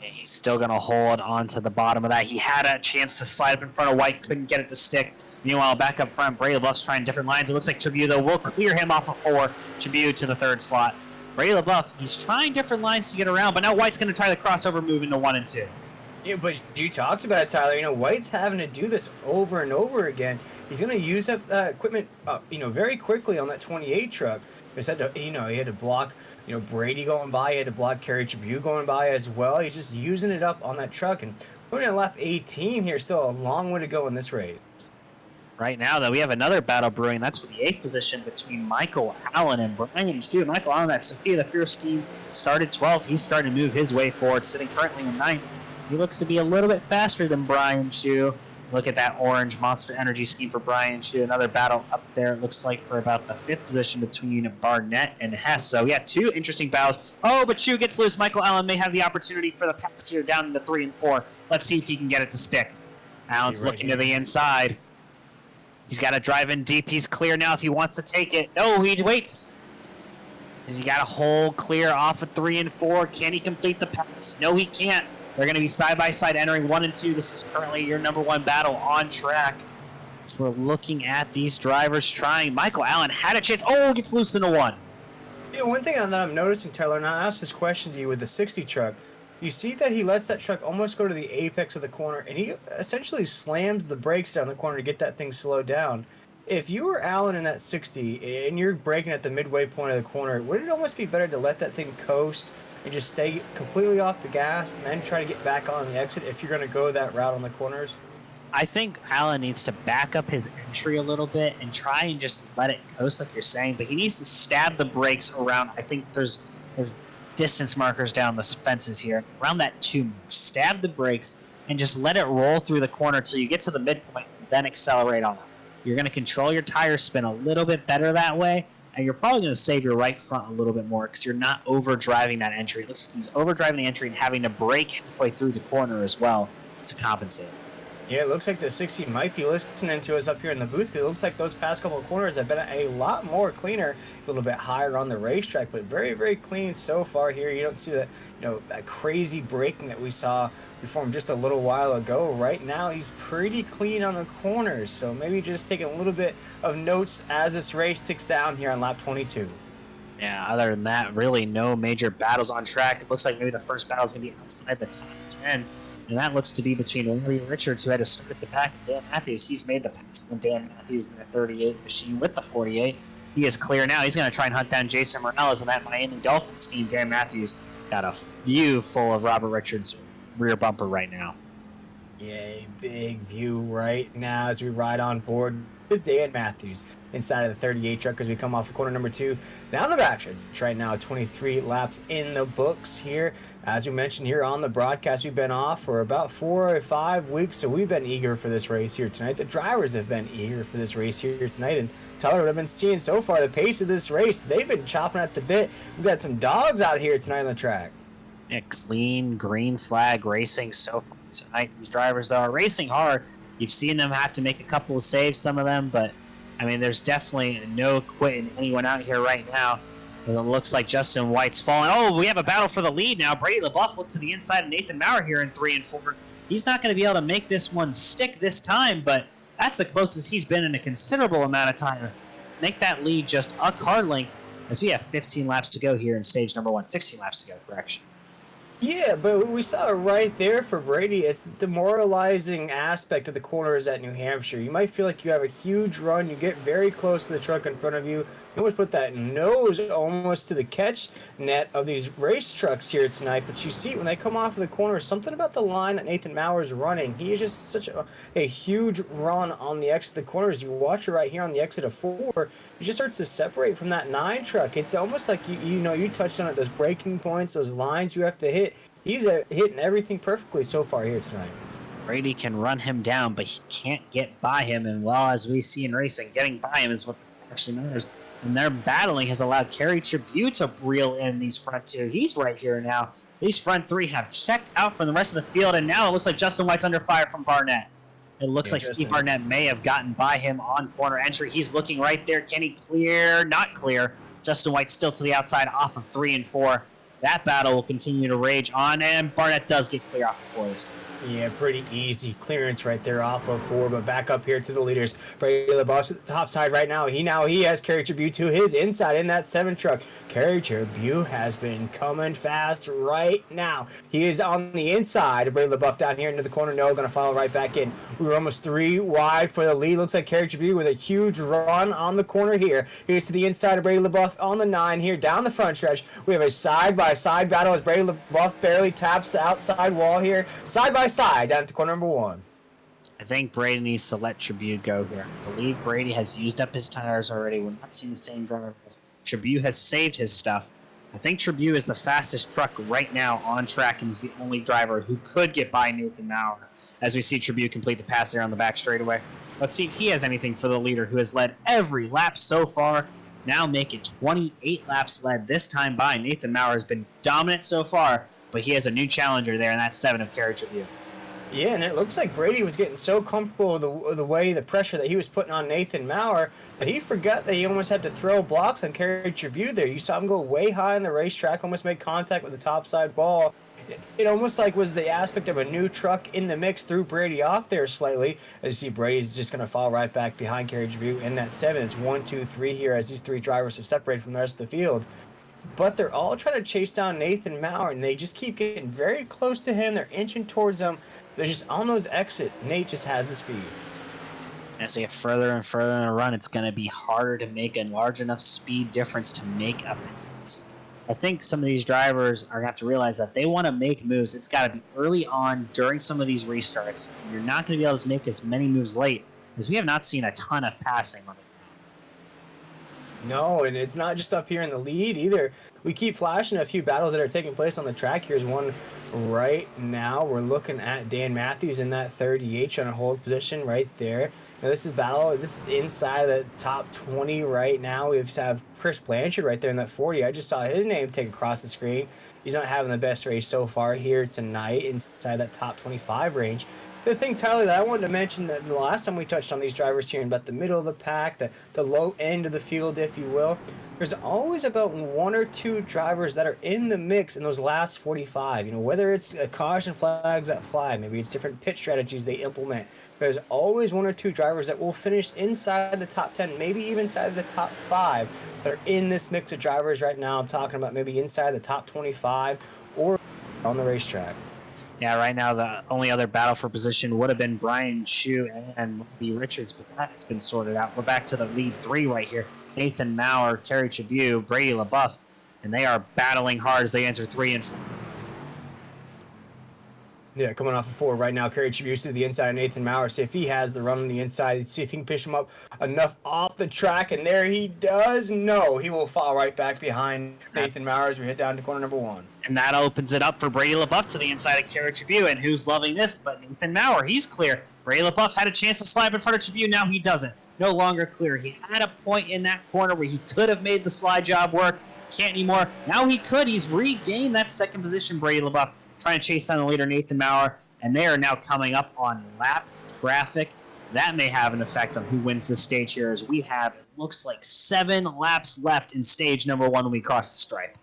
And he's still going to hold on to the bottom of that. He had a chance to slide up in front of White, couldn't get it to stick. Meanwhile, back up front, Brady LaBeouf's trying different lines. It looks like Tribute, though, will clear him off of 4. Tribute to the third slot. Brady LaBeouf, he's trying different lines to get around, but now White's going to try the crossover move into 1 and 2. Yeah, but you talked about it, Tyler. You know, White's having to do this over and over again. He's going to use up that equipment, very quickly on that 28 truck. He had to block, Brady going by. He had to block Kerry Tribute going by as well. He's just using it up on that truck. And we're in lap 18 here. Still a long way to go in this race. Right now, though, we have another battle brewing. That's for the 8th position between Michael Allen and Brian Shu. Michael Allen, that Sophia the Fierce team, started 12th. He's starting to move his way forward, sitting currently in 9th. He looks to be a little bit faster than Brian Shu. Look at that orange Monster Energy scheme for Brian Shu. Another battle up there, it looks like, for about the 5th position between Barnett and Hess. So, yeah, 2 interesting battles. Oh, but Shu gets loose. Michael Allen may have the opportunity for the pass here down into 3 and 4. Let's see if he can get it to stick. Allen's looking to the inside. He's got to drive in deep. He's clear now if he wants to take it. No, he waits. Has he got a hole clear off of 3 and 4? Can he complete the pass? No, he can't. They're going to be side-by-side entering 1 and 2. This is currently your number 1 battle on track. So we're looking at these drivers trying. Michael Allen had a chance. Oh, gets loose into 1. Yeah, one thing that I'm noticing, Taylor, and I asked this question to you with the 60 truck, you see that he lets that truck almost go to the apex of the corner, and he essentially slams the brakes down the corner to get that thing slowed down. If you were Allen in that 60 and you're braking at the midway point of the corner, would it almost be better to let that thing coast and just stay completely off the gas and then try to get back on the exit if you're going to go that route on the corners? I think Allen needs to back up his entry a little bit and try and just let it coast like you're saying, but he needs to stab the brakes around. I think there's distance markers down the fences here. Around that 2 mark. Stab the brakes and just let it roll through the corner until you get to the midpoint and then accelerate on it. You're going to control your tire spin a little bit better that way, and you're probably going to save your right front a little bit more because you're not overdriving that entry. Looks like he's overdriving the entry and having to brake halfway through the corner as well to compensate. Yeah, it looks like the 60 might be listening to us up here in the booth. It looks like those past couple of corners have been a lot more cleaner. It's a little bit higher on the racetrack, but very, very clean so far here. You don't see that, that crazy braking that we saw before him just a little while ago. Right now, he's pretty clean on the corners. So maybe just taking a little bit of notes as this race ticks down here on lap 22. Yeah, other than that, really no major battles on track. It looks like maybe the first battle is going to be outside the top 10. And that looks to be between Larry Richards, who had to start at the back, and Dan Matthews. He's made the pass on Dan Matthews in the 38 machine with the 48. He is clear now. He's going to try and hunt down Jason Morales, and that Miami Dolphins team. Dan Matthews got a view full of Robert Richards' rear bumper right now. Yeah, big view right now as we ride on board with Dan Matthews inside of the 38 truck as we come off of corner number 2 down the backstretch right now. 23 laps in the books here. As we mentioned here on the broadcast, we've been off for about 4 or 5 weeks, so we've been eager for this race here tonight. The drivers have been eager for this race here tonight, and Tyler, what I've been seeing so far, the pace of this race, they've been chopping at the bit. We've got some dogs out here tonight on the track. Yeah, clean green flag racing so far tonight. These drivers are racing hard. You've seen them have to make a couple of saves, some of them, but I mean, there's definitely no quitting anyone out here right now, as it looks like Justin White's falling. Oh, we have a battle for the lead now. Brady LaBeouf looks to the inside of Nathan Maurer here in 3 and 4. He's not going to be able to make this one stick this time, but that's the closest he's been in a considerable amount of time. Make that lead just a car length, as we have 15 laps to go here in stage number 1. 16 laps to go, correction. Yeah, but we saw it right there for Brady. It's the demoralizing aspect of the corners at New Hampshire. You might feel like you have a huge run. You get very close to the truck in front of you. You almost put that nose almost to the catch net of these race trucks here tonight. But you see, when they come off of the corner, something about the line that Nathan Maurer is running. He is just such a huge run on the exit of the corners. You watch it right here on the exit of 4. He just starts to separate from that 9 truck. It's almost like, you touched on it, those breaking points, those lines you have to hit. He's hitting everything perfectly so far here tonight. Brady can run him down, but he can't get by him. And well, as we see in racing, getting by him is what actually matters. And their battling has allowed Kerry Tribute to reel in these front 2. He's right here now. These front 3 have checked out from the rest of the field, and now it looks like Justin White's under fire from Barnett. It looks like Steve Barnett may have gotten by him on corner entry. He's looking right there. Can he clear? Not clear. Justin White still to the outside off of 3 and 4. That battle will continue to rage on, and Barnett does get clear off of 4 this time. Yeah, pretty easy clearance right there off of 4, but back up here to the leaders. Brady LaBeouf at the top side right now. He has Kerry Tribute to his inside in that 7 truck. Kerry Tribute has been coming fast right now. He is on the inside. Brady LaBeouf down here into the corner. No, going to follow right back in. We were almost 3 wide for the lead. Looks like Kerry Tribute with a huge run on the corner here. Here's to the inside of Brady LaBeouf on the 9 here down the front stretch. We have a side-by-side battle as Brady LaBeouf barely taps the outside wall here. Side-by-side down to corner number 1. I think Brady needs to let Tribute go here. I believe Brady has used up his tires already. We're not seeing the same driver. Tribute has saved his stuff. I think Tribute is the fastest truck right now on track and is the only driver who could get by Nathan Maurer. As we see Tribute complete the pass there on the back straightaway. Let's see if he has anything for the leader who has led every lap so far. Now make it 28 laps led this time by. Nathan Maurer has been dominant so far, but he has a new challenger there, and that's 7 of Kerry Tribute. Yeah, and it looks like Brady was getting so comfortable with the pressure that he was putting on Nathan Maurer that he forgot that he almost had to throw blocks on Kerry Tribute there. You saw him go way high on the racetrack, almost make contact with the topside wall. It almost like was the aspect of a new truck in the mix, threw Brady off there slightly. As you see, Brady's just going to fall right back behind Kerry Tribute in that 7. It's 1, 2, 3 here as these 3 drivers have separated from the rest of the field. But they're all trying to chase down Nathan Maurer, and they just keep getting very close to him. They're inching towards him. They're just on those exit. Nate just has the speed. As they get further and further in a run, it's going to be harder to make a large enough speed difference to make a pass. I think some of these drivers are going to have to realize that they want to make moves. It's got to be early on during some of these restarts. You're not going to be able to make as many moves late, because we have not seen a ton of passing on it. No, and it's not just up here in the lead either. We keep flashing a few battles that are taking place on the track. Here's one right now. We're looking at Dan Matthews in that 38 on a hold position right there. Now this is battle. This is inside of the top 20 right now. We have Chris Blanchard right there in that 40. I just saw his name take across the screen. He's not having the best race so far here tonight inside that top 25 range. The thing, Tyler, that I wanted to mention that the last time we touched on these drivers here about the middle of the pack, the low end of the field, if you will, there's always about 1 or 2 drivers that are in the mix in those last 45. You know, whether it's caution flags that fly, maybe it's different pit strategies they implement. There's always 1 or 2 drivers that will finish inside the top 10, maybe even inside the top 5 that are in this mix of drivers right now. I'm talking about maybe inside the top 25 or on the racetrack. Yeah, right now the only other battle for position would have been Brian Chu and B. Richards, but that has been sorted out. We're back to the lead 3 right here. Nathan Maurer, Kerry Tribune, Brady LaBeouf, and they are battling hard as they enter 3 and 4. Yeah, coming off of 4 right now. Kerry Tribune to the inside of Nathan Maurer. See if he has the run on the inside. See if he can push him up enough off the track. And there he does. No, he will fall right back behind Nathan Maurer as we head down to corner number 1. And that opens it up for Brady LaBeouf to the inside of Kerry Tribune. And who's loving this but Nathan Maurer? He's clear. Brady LaBeouf had a chance to slide in front of Tribune. Now he doesn't. No longer clear. He had a point in that corner where he could have made the slide job work. Can't anymore. Now he could. He's regained that second position, Brady LaBeouf, trying to chase down the leader, Nathan Maurer, and they are now coming up on lap traffic. That may have an effect on who wins this stage here, as we have, it looks like 7 laps left in stage number 1 when we cross the stripe.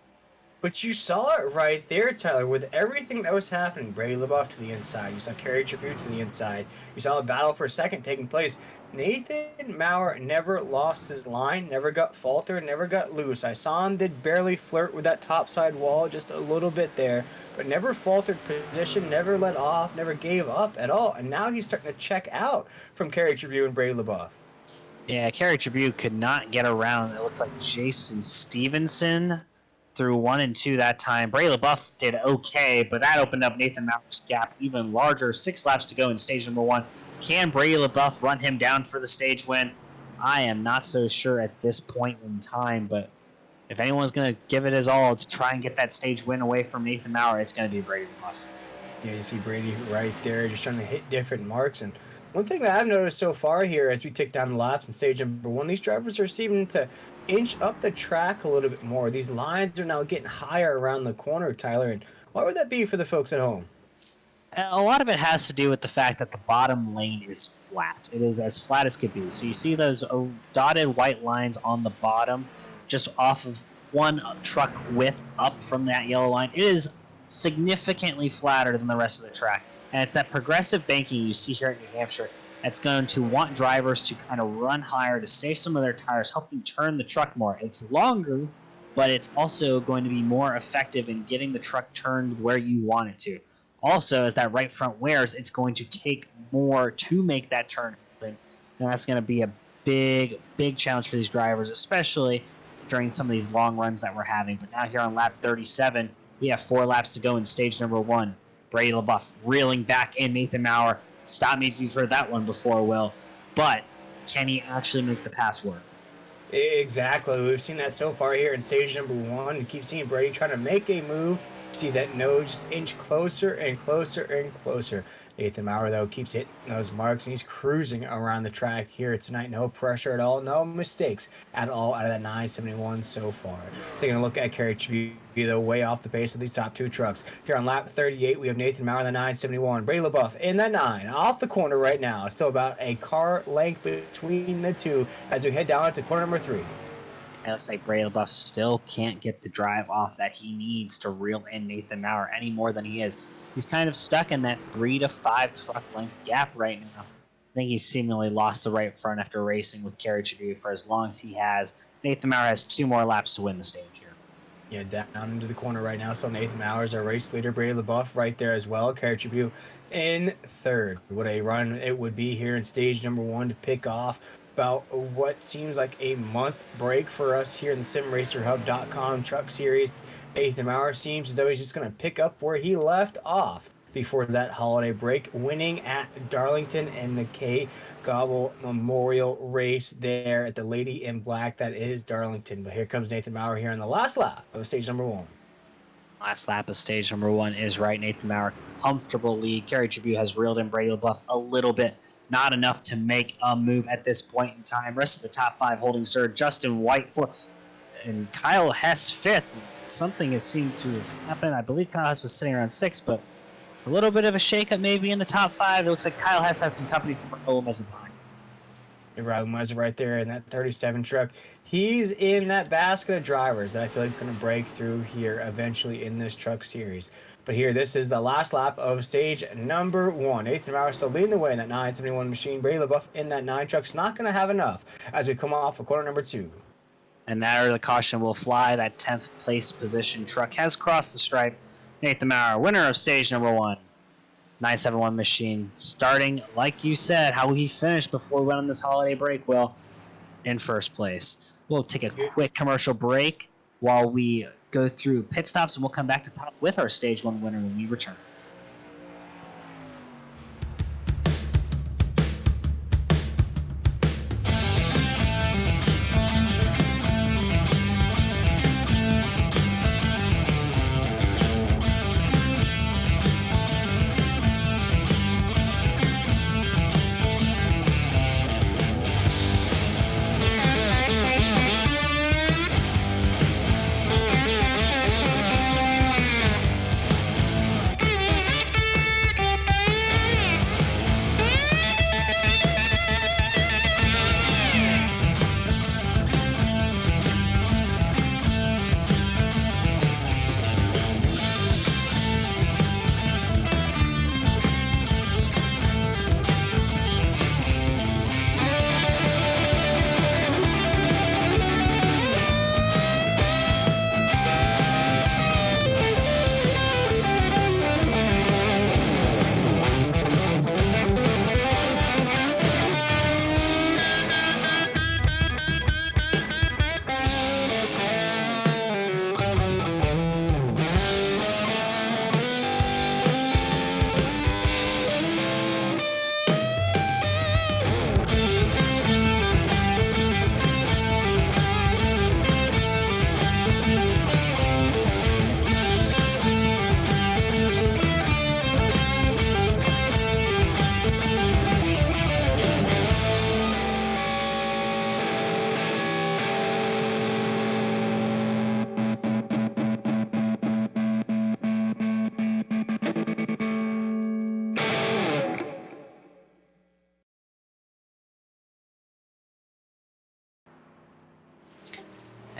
But you saw it right there, Tyler, with everything that was happening. Brady LaBeouf to the inside. You saw Kerry Tribune to the inside. You saw a battle for a second taking place. Nathan Maurer never lost his line, never got faltered, never got loose. I saw him did barely flirt with that topside wall just a little bit there, but never faltered position, never let off, never gave up at all. And now he's starting to check out from Kerry Tribune and Brady LaBeouf. Yeah, Kerry Tribune could not get around. It looks like Jason Stevenson through 1 and 2 that time. Brady LaBeouf did okay, but that opened up Nathan Maurer's gap even larger. 6 laps to go in stage number 1. Can Brady LaBeouf run him down for the stage win? I am not so sure at this point in time, but if anyone's going to give it his all to try and get that stage win away from Nathan Maurer, it's going to be Brady LaBeouf. Yeah, you see Brady right there just trying to hit different marks. And one thing that I've noticed so far here as we tick down the laps in stage number 1, these drivers are seeming to inch up the track a little bit more. These lines are now getting higher around the corner, Tyler. And why would that be for the folks at home? A lot of it has to do with the fact that the bottom lane is flat. It is as flat as could be. So you see those dotted white lines on the bottom, just off of one truck width up from that yellow line. It is significantly flatter than the rest of the track. And it's that progressive banking you see here in New Hampshire that's going to want drivers to kind of run higher to save some of their tires, help them turn the truck more. It's longer, but it's also going to be more effective in getting the truck turned where you want it to. Also, as that right front wears, it's going to take more to make that turn happen. And that's going to be a big, big challenge for these drivers, especially during some of these long runs that we're having. But now here on lap 37, we have 4 laps to go in stage number 1. Brady LaBeouf reeling back in Nathan Maurer. Stop me if you've heard that one before, Will. But can he actually make the pass work? Exactly. We've seen that so far here in stage number 1. You keep seeing Brady trying to make a move. See that nose just inch closer and closer and closer. Nathan Maurer, though, keeps hitting those marks, and he's cruising around the track here tonight. No pressure at all, no mistakes at all out of that 971 so far. Taking a look at Kerry Tribune, though, way off the pace of these top 2 trucks. Here on lap 38, we have Nathan Maurer in the 971. Brady LaBeouf in that 9, off the corner right now. Still about a car length between the two as we head down to corner number 3. It looks like Brady LaBeouf still can't get the drive off that he needs to reel in Nathan Maurer any more than he is. He's kind of stuck in that 3 to 5 truck length gap right now. I think he's seemingly lost the right front after racing with Kerry Tribune for as long as he has. Nathan Maurer has 2 more laps to win the stage here. Yeah, down into the corner right now. So Nathan Maurer is our race leader. Brady LaBeouf right there as well. Kerry Tribune in 3rd. What a run it would be here in stage number 1 to pick off about what seems like a month break for us here in the SimRacerHub.com Truck Series. Nathan Maurer seems as though he's just going to pick up where he left off before that holiday break, winning at Darlington and the K. Gobble Memorial Race there at the Lady in Black. That is Darlington. But here comes Nathan Maurer here on the last lap of stage number 1. Last lap of stage number 1 is right. Nathan Maurer, comfortable lead. Kerry Tribune has reeled in Brady LaBeouf a little bit. Not enough to make a move at this point in time. Rest of the top 5 holding serve. Justin White 4th and Kyle Hess 5th. Something has seemed to have happened. I believe Kyle Hess was sitting around 6th, but a little bit of a shakeup maybe in the top 5. It looks like Kyle Hess has some company from Raul Mazepin. Raul Mazepin right there in that 37 truck. He's in that basket of drivers that I feel like is going to break through here eventually in this truck series. But here, this is the last lap of stage number 1. Nathan Maurer still leading the way in that 971 machine. Brady LaBeouf in that 9 truck's not going to have enough as we come off of corner number 2. And there the caution will fly. That 10th place position truck has crossed the stripe. Nathan Maurer, winner of stage number 1. 971 machine. Starting, like you said, how he finished before we went on this holiday break, Will, in first place. We'll take a quick commercial break while we go through pit stops, and we'll come back to talk with our stage 1 winner when we return.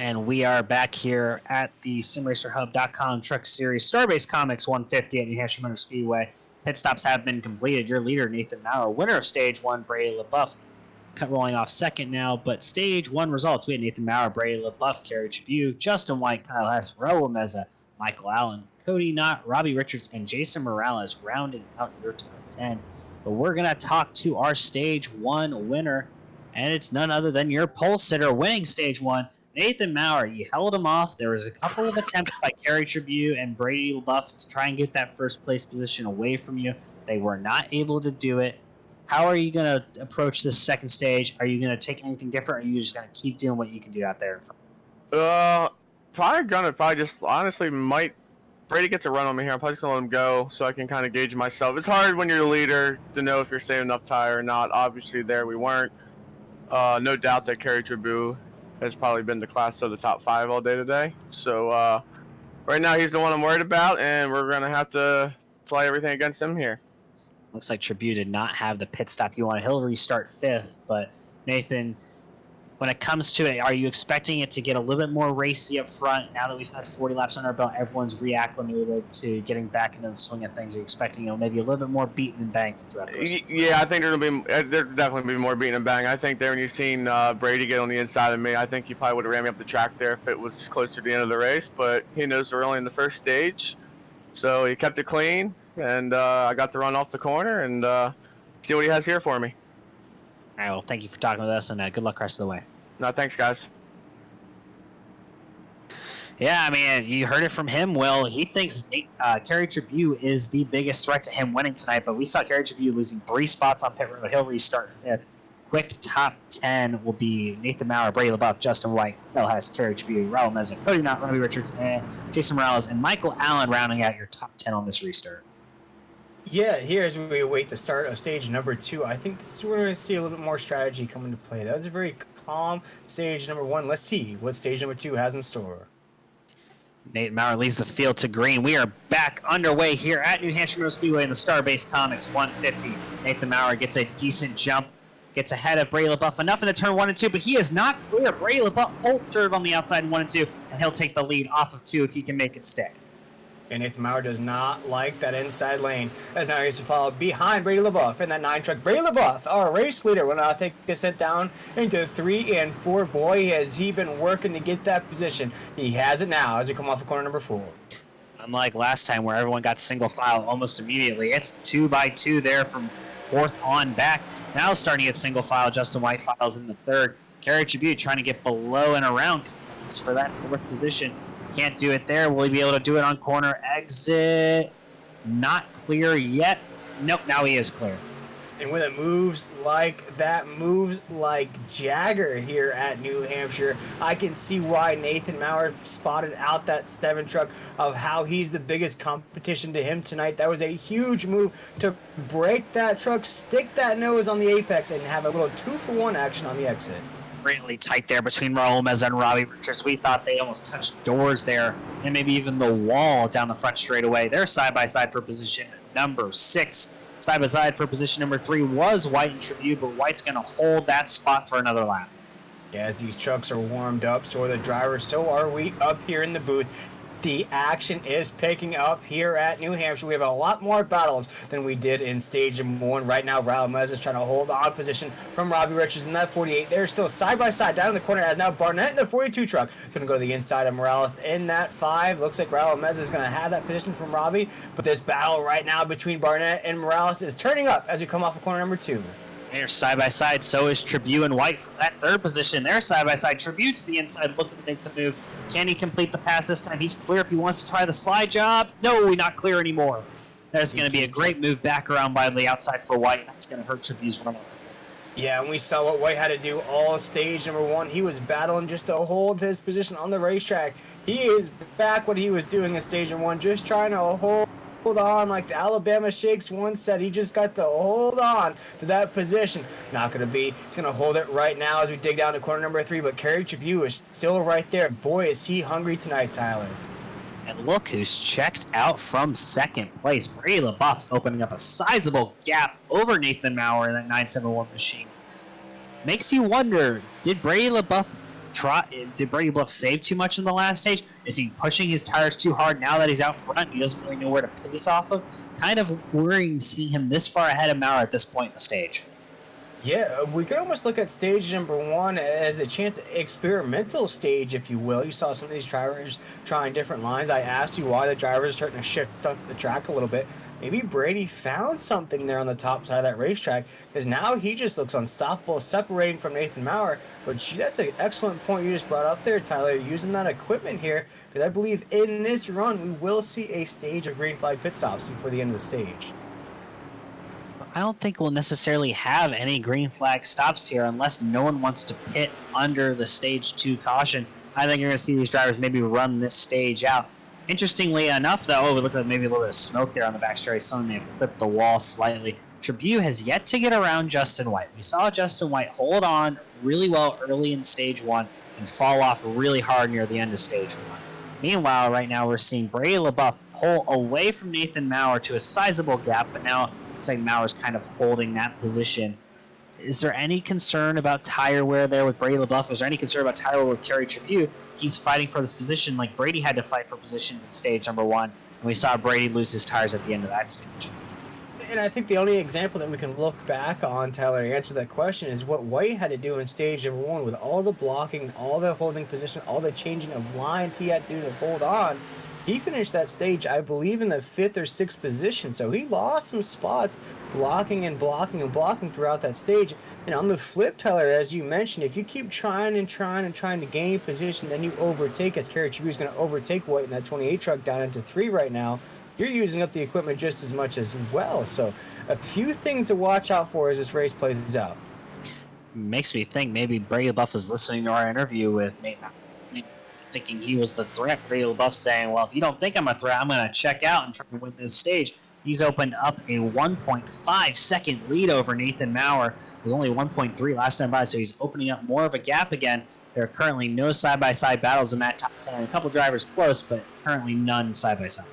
And we are back here at the SimRacerHub.com Truck Series StarBase Comics 150 at New Hampshire Motor Speedway. Pit stops have been completed. Your leader, Nathan Maurer, winner of Stage 1, Brady LaBeouf, rolling off second now. But Stage 1 results, we had Nathan Maurer, Brady LaBeouf, Kerry Tribune, Justin White, Kyle Hess, Raul Meza, Michael Allen, Cody Knott, Robbie Richards, and Jason Morales rounding out your top 10. But we're going to talk to our Stage 1 winner, and it's none other than your pole sitter winning Stage 1, Nathan Maurer. You held him off. There was a couple of attempts by Kerry Tribune and Brady LaBeouf to try and get that first place position away from you. They were not able to do it. How are you going to approach this second stage? Are you going to take anything different, or are you just going to keep doing what you can do out there? Probably just honestly might. Brady gets a run on me here. I'm probably just going to let him go so I can kind of gauge myself. It's hard when you're the leader to know if you're saving enough tire or not. Obviously, there we weren't. No doubt that Kerry Tribune has probably been the class of the top 5 all day today. So right now he's the one I'm worried about, and we're going to have to play everything against him here. Looks like Tribune did not have the pit stop you wanted. He'll restart 5th, but Nathan, when it comes to it, are you expecting it to get a little bit more racy up front now that we've had 40 laps under our belt? Everyone's reacclimated to getting back into the swing of things. Are you expecting, maybe a little bit more beating and banging throughout the race? Yeah, I think there's definitely going to be more beating and bang. I think there when you've seen Brady get on the inside of me, I think he probably would have ran me up the track there if it was closer to the end of the race, but he knows we're only in the first stage, so he kept it clean, and I got to run off the corner and see what he has here for me. All right, well, thank you for talking with us, and good luck rest of the way. No, thanks, guys. Yeah, I mean, you heard it from him, Will. He thinks Kerry Tribune is the biggest threat to him winning tonight, but we saw Kerry Tribune losing 3 spots on pit road. He'll restart 5th. Quick top 10 will be Nathan Maurer, Brady LaBeouf, Justin White, Phil Hess, Kerry Tribune, Raul Meza, Cody Knott, Robbie Richards, and Jason Morales, and Michael Allen rounding out your top 10 on this restart. Yeah, here as we await the start of stage number 2, I think this is where we're going to see a little bit more strategy come into play. That was a very calm stage number 1. Let's see what stage number 2 has in store. Nathan Maurer leads the field to green. We are back underway here at New Hampshire Motor Speedway in the StarBase Comics 150. Nathan Maurer gets a decent jump, gets ahead of Brady LaBeouf, enough in the turn 1 and 2, but he is not clear. Brady LaBeouf holds third on the outside in 1 and 2, and he'll take the lead off of 2 if he can make it stay. And Nathan Maurer does not like that inside lane, as now he has to follow behind Brady LaBeouf in that 9 truck. Brady LaBeouf, our race leader, will now take a set down into 3 and 4. Boy, has he been working to get that position. He has it now as we come off of corner number 4. Unlike last time where everyone got single file almost immediately. It's 2 by 2 there from fourth on back. Now starting at single file, Justin White files in the third. Kerry Tribute trying to get below and around for that fourth position. Can't do it there. Will he be able to do it on corner exit? Not clear yet. Nope, now he is clear. And when it moves like that, moves like Jagger here at New Hampshire, I can see why Nathan Maurer spotted out that 7 truck of how he's the biggest competition to him tonight. That was a huge move to break that truck, stick that nose on the apex, and have a little 2-for-1 action on the exit. Really tight there between Raul Meza and Robbie Richards. We thought they almost touched doors there, and maybe even the wall down the front straightaway. They're side-by-side for position number 6. Side-by-side for position number 3 was White and Tribute, but White's going to hold that spot for another lap. Yeah, as these trucks are warmed up, so are the drivers, so are we up here in the booth. The action is picking up here at New Hampshire. We have a lot more battles than we did in stage 1. Right now, Raul Meza is trying to hold on position from Robbie Richards in that 48. They're still side by side down in the corner as now Barnett in the 42 truck is going to go to the inside of Morales in that 5. Looks like Raul Meza is going to have that position from Robbie, but this battle right now between Barnett and Morales is turning up as we come off of corner number 2. They're side-by-side, so is Tribute and White for that third position. They're side-by-side. Tribute's to the inside looking to make the move. Can he complete the pass this time? He's clear if he wants to try the slide job. No, we're not clear anymore. There's going to be a great move back around by the outside for White. That's going to hurt Tribute's run. Yeah, and we saw what White had to do all stage number 1. He was battling just to hold his position on the racetrack. He is back what he was doing in stage number 1, just trying to hold on like the Alabama Shakes once said. He just got to hold on to that position. Not going to be. He's going to hold it right now as we dig down to corner number 3, but Kerry Tribute is still right there. Boy, is he hungry tonight, Tyler. And look who's checked out from second place. Brady LaBeouf's opening up a sizable gap over Nathan Maurer in that 971 machine. Makes you wonder, did Brady LaBeouf save too much in the last stage? Is he pushing his tires too hard now that he's out front? He doesn't really know where to pace off of. Kind of worrying seeing him this far ahead of Maurer at this point in the stage. Yeah, we could almost look at stage number 1 as a chance experimental stage, if you will. You saw some of these drivers trying different lines. I asked you why the drivers are starting to shift up the track a little bit. Maybe Brady found something there on the top side of that racetrack, because now he just looks unstoppable, separating from Nathan Maurer. But that's an excellent point you just brought up there, Tyler, using that equipment here, because I believe in this run we will see a stage of green flag pit stops before the end of the stage. I don't think we'll necessarily have any green flag stops here unless no one wants to pit under the stage 2 caution. I think you're going to see these drivers maybe run this stage out. Interestingly enough, though, we looked at maybe a little bit of smoke there on the back straight. Someone may have clipped the wall slightly. Tribute has yet to get around Justin White. We saw Justin White hold on really well early in stage 1 and fall off really hard near the end of stage 1. Meanwhile, right now we're seeing Brady LaBeouf pull away from Nathan Maurer to a sizable gap, but now looks like Maurer's kind of holding that position. Is there any concern about tire wear there with Brady LaBeouf? Is there any concern about tire wear with Kerry Tribute? He's fighting for this position like Brady had to fight for positions in stage number 1, and we saw Brady lose his tires at the end of that stage. And I think the only example that we can look back on, Tyler, to answer that question is what White had to do in stage number 1 with all the blocking, all the holding position, all the changing of lines he had to do to hold on. He finished that stage, I believe, in the 5th or 6th position, so he lost some spots blocking and blocking and blocking throughout that stage. And on the flip, Tyler, as you mentioned, if you keep trying to gain position, then you overtake, as Kerry Tribute is going to overtake White in that 28 truck down into 3 right now. You're using up the equipment just as much as well. So a few things to watch out for as this race plays out. Makes me think maybe Brady LaBeouf was listening to our interview with Nate, thinking he was the threat. Brady LaBeouf saying, well, if you don't think I'm a threat, I'm going to check out and try to win this stage. He's opened up a 1.5 second lead over Nathan Maurer. It was only 1.3 last time by, so he's opening up more of a gap again. There are currently no side-by-side battles in that top 10. A couple drivers close, but currently none side-by-side.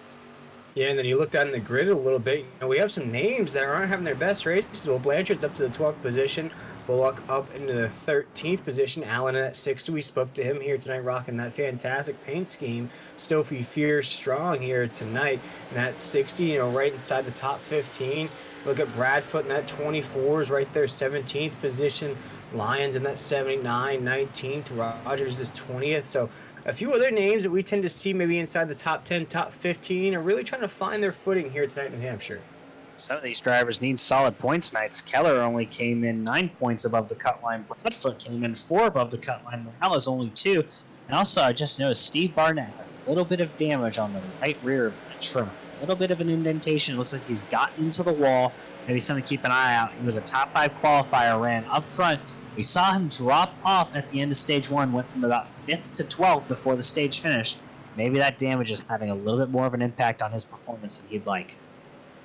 Yeah, and then you look down the grid a little bit. We have some names that aren't having their best races. Well, Blanchard's up to the 12th position. Bullock up into the 13th position. Allen at 6th. We spoke to him here tonight, rocking that fantastic paint scheme. Stofie Fierce strong here tonight. And at 60, right inside the top 15. Look at Bradfoot in that 24s right there, 17th position. Lyons in that 79, 19th. Rogers is 20th. So a few other names that we tend to see maybe inside the top 10, top 15 are really trying to find their footing here tonight in New Hampshire. Some of these drivers need solid points nights. Keller only came in 9 points above the cut line. Bradfoot came in 4 above the cut line. Morales only 2. And also, I just noticed Steve Barnett has a little bit of damage on the right rear of that trim. A little bit of an indentation. It looks like he's gotten into the wall. Maybe something to keep an eye out. He was a top 5 qualifier, ran up front. We saw him drop off at the end of stage 1, went from about 5th to 12th before the stage finished. Maybe that damage is having a little bit more of an impact on his performance than he'd like.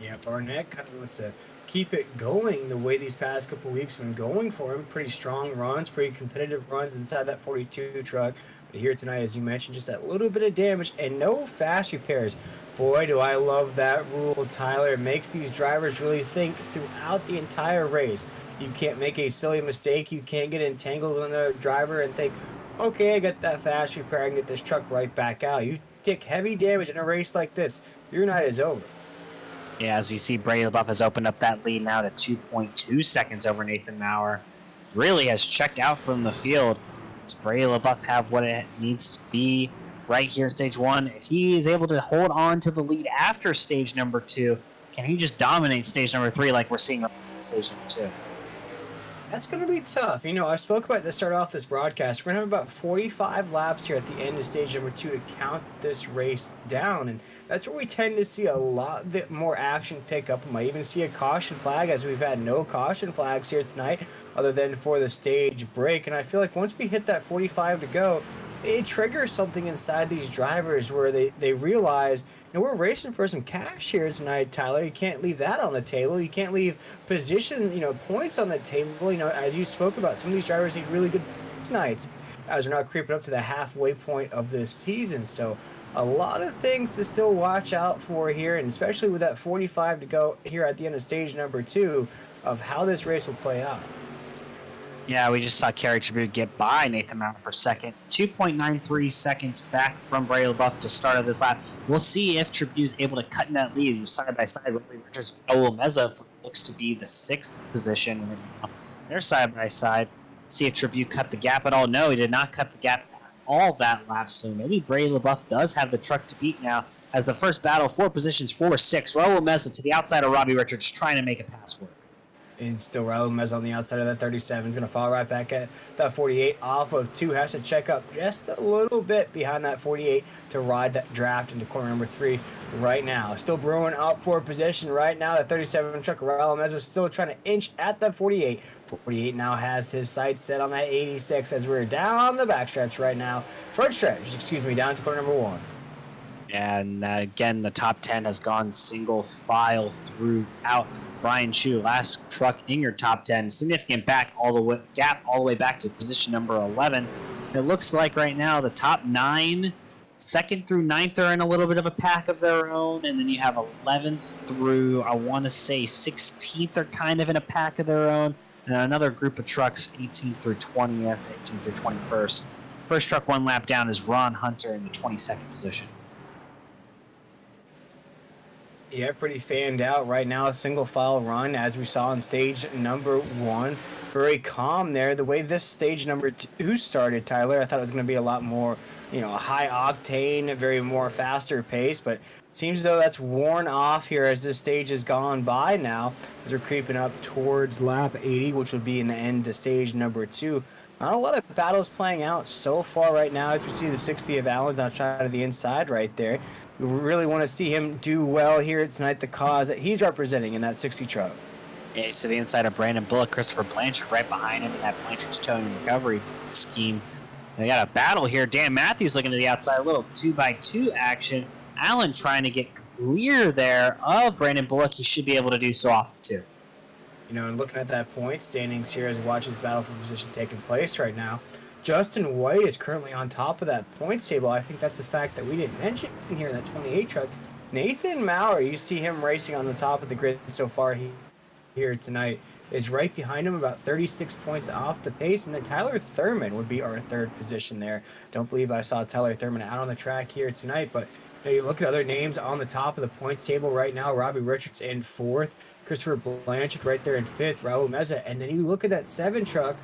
Yeah, Barnett kind of wants to keep it going the way these past couple weeks have been going for him. Pretty strong runs, pretty competitive runs inside that 42 truck. But here tonight, as you mentioned, just that little bit of damage and no fast repairs. Boy, do I love that rule, Tyler. It makes these drivers really think throughout the entire race. You can't make a silly mistake. You can't get entangled with another driver and think, okay, I got that fast repair. I can get this truck right back out. You take heavy damage in a race like this, your night is over. Yeah, as you see, Brady LaBeouf has opened up that lead now to 2.2 seconds over Nathan Maurer. Really has checked out from the field. Does Brady LaBeouf have what it needs to be right here in stage 1? If he is able to hold on to the lead after stage number 2, can he just dominate stage number 3 like we're seeing right in stage number 2? That's going to be tough. You know, I spoke about to start off this broadcast. We're going to have about 45 laps here at the end of stage number 2 to count this race down. And that's where we tend to see a lot bit more action pick up. We might even see a caution flag, as we've had no caution flags here tonight other than for the stage break. And I feel like once we hit that 45 to go, it triggers something inside these drivers where they realize, you know, we're racing for some cash here tonight, Tyler. You can't leave that on the table. You can't leave position, you know, points on the table. You know, as you spoke about, some of these drivers need really good nights as they're not creeping up to the halfway point of this season. So a lot of things to still watch out for here, and especially with that 45 to go here at the end of stage number 2 of how this race will play out. Yeah, we just saw Kerry Tribute get by Nathan Maurer for second. 2.93 seconds back from Brady LaBeouf to start of this lap. We'll see if Tribute's able to cut in that lead. Side by side, Richards Raul Meza looks to be the 6th position. They're side by side. See if Tribute cut the gap at all. No, he did not cut the gap at all that lap. So maybe Brady LaBeouf does have the truck to beat now as the first battle, 4 positions, 4-6. Raul Meza to the outside of Robbie Richards trying to make a pass work. And still Raul Meza on the outside of that 37. Is going to fall right back at that 48 off of 2. Has to check up just a little bit behind that 48 to ride that draft into corner number 3 right now. Still brewing up for position right now. The 37 truck, Raul Meza still trying to inch at that 48. 48 now has his sights set on that 86 as we're down the backstretch right now. Front stretch, excuse me, down to corner number 1. And again, the top 10 has gone single file throughout. Brian Chu, last truck in your top 10. Significant gap all the way back to position number 11. It looks like right now the top 9, 2nd through 9th are in a little bit of a pack of their own. And then you have 11th through, I want to say 16th are kind of in a pack of their own. And another group of trucks, 18th through 20th, 18th through 21st. First truck 1 lap down is Ron Hunter in the 22nd position. Yeah, pretty fanned out right now. A single file run as we saw in stage number 1. Very calm there. The way this stage number 2 started, Tyler, I thought it was going to be a lot more, you know, high octane, very more faster pace, but seems as though that's worn off here as this stage has gone by now as we're creeping up towards lap 80, which would be in the end of stage number 2. Not a lot of battles playing out so far right now as we see the 60 of Allen's outside of the inside right there. We really want to see him do well here tonight, the cause that he's representing in that 60 truck. Yeah, you see the inside of Brandon Bullock, Christopher Blanchard right behind him in that Blanchard's towing and recovery scheme. They got a battle here. Dan Matthews looking to the outside, a little 2x2 action. Allen trying to get clear there of Brandon Bullock. He should be able to do so off of 2. You know, and looking at that point standings here as we watch this battle for position taking place right now, Justin White is currently on top of that points table. I think that's a fact that we didn't mention here in that 28 truck. Nathan Maurer, you see him racing on the top of the grid so far here tonight, is right behind him, about 36 points off the pace. And then Tyler Thurman would be our 3rd position there. Don't believe I saw Tyler Thurman out on the track here tonight, but you know, you look at other names on the top of the points table right now. Robbie Richards in 4th, Christopher Blanchard right there in 5th, Raul Meza. And then you look at that 7 truck,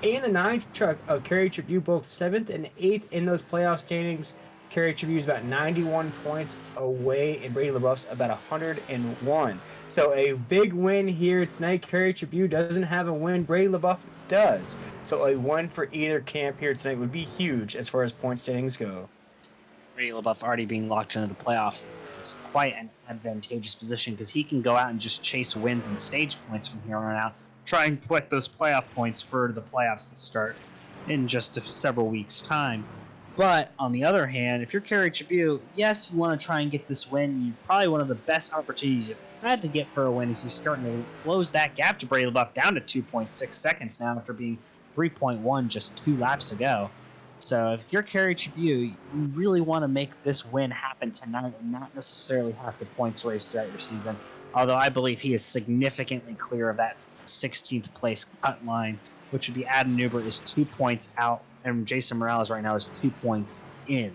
and the 9 truck of Kerry Tribute, both 7th and 8th in those playoff standings. Kerry Tribute is about 91 points away, and Brady LaBeouf's about 101. So a big win here tonight. Kerry Tribute doesn't have a win. Brady LaBeouf does. So a win for either camp here tonight would be huge as far as point standings go. Brady LaBeouf already being locked into the playoffs is quite an advantageous position because he can go out and just chase wins and stage points from here on out, try and collect those playoff points for the playoffs that start in just several weeks' time. But on the other hand, if you're Kerry Tribute, yes, you want to try and get this win. Probably one of the best opportunities you've had to get for a win is he's starting to close that gap to Brady LaBeouf down to 2.6 seconds now after being 3.1 just 2 laps ago. So if you're Kerry Tribute, you really want to make this win happen tonight and not necessarily have the points race throughout your season. Although I believe he is significantly clear of that 16th place cut line, which would be Adam Newber is 2 points out, and Jason Morales right now is 2 points in.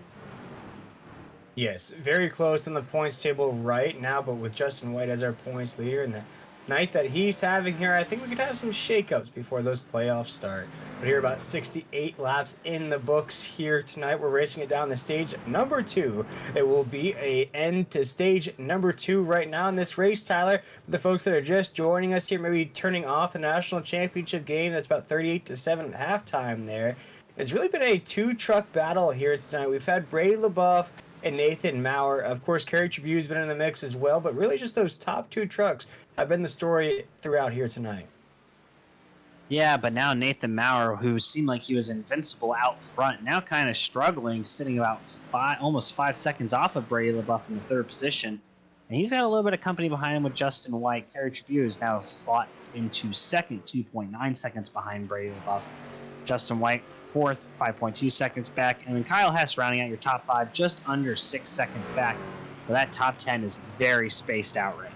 Yes, very close on the points table right now, but with Justin White as our points leader and the night that he's having here, I think we could have some shakeups before those playoffs start. But here, about 68 laps in the books here tonight. We're racing it down to stage number 2. It will be a end to stage number 2 right now in this race, Tyler. For the folks that are just joining us here, maybe turning off the national championship game, that's about 38-7 at halftime there. It's really been a 2-truck battle here tonight. We've had Brady LaBeouf and Nathan Maurer. Of course, Kerry Tribute's been in the mix as well, but really just those top 2 trucks have been the story throughout here tonight. Yeah, but now Nathan Maurer, who seemed like he was invincible out front, now kind of struggling, sitting about almost 5 seconds off of Brady LaBeouf in the 3rd position. And he's got a little bit of company behind him with Justin White. Kerry Tribute is now slot into 2nd, 2.9 seconds behind Brady LaBeouf. Justin White 4th, 5.2 seconds back. And then Kyle Hess rounding out your top 5, just under 6 seconds back. So that top 10 is very spaced out right now.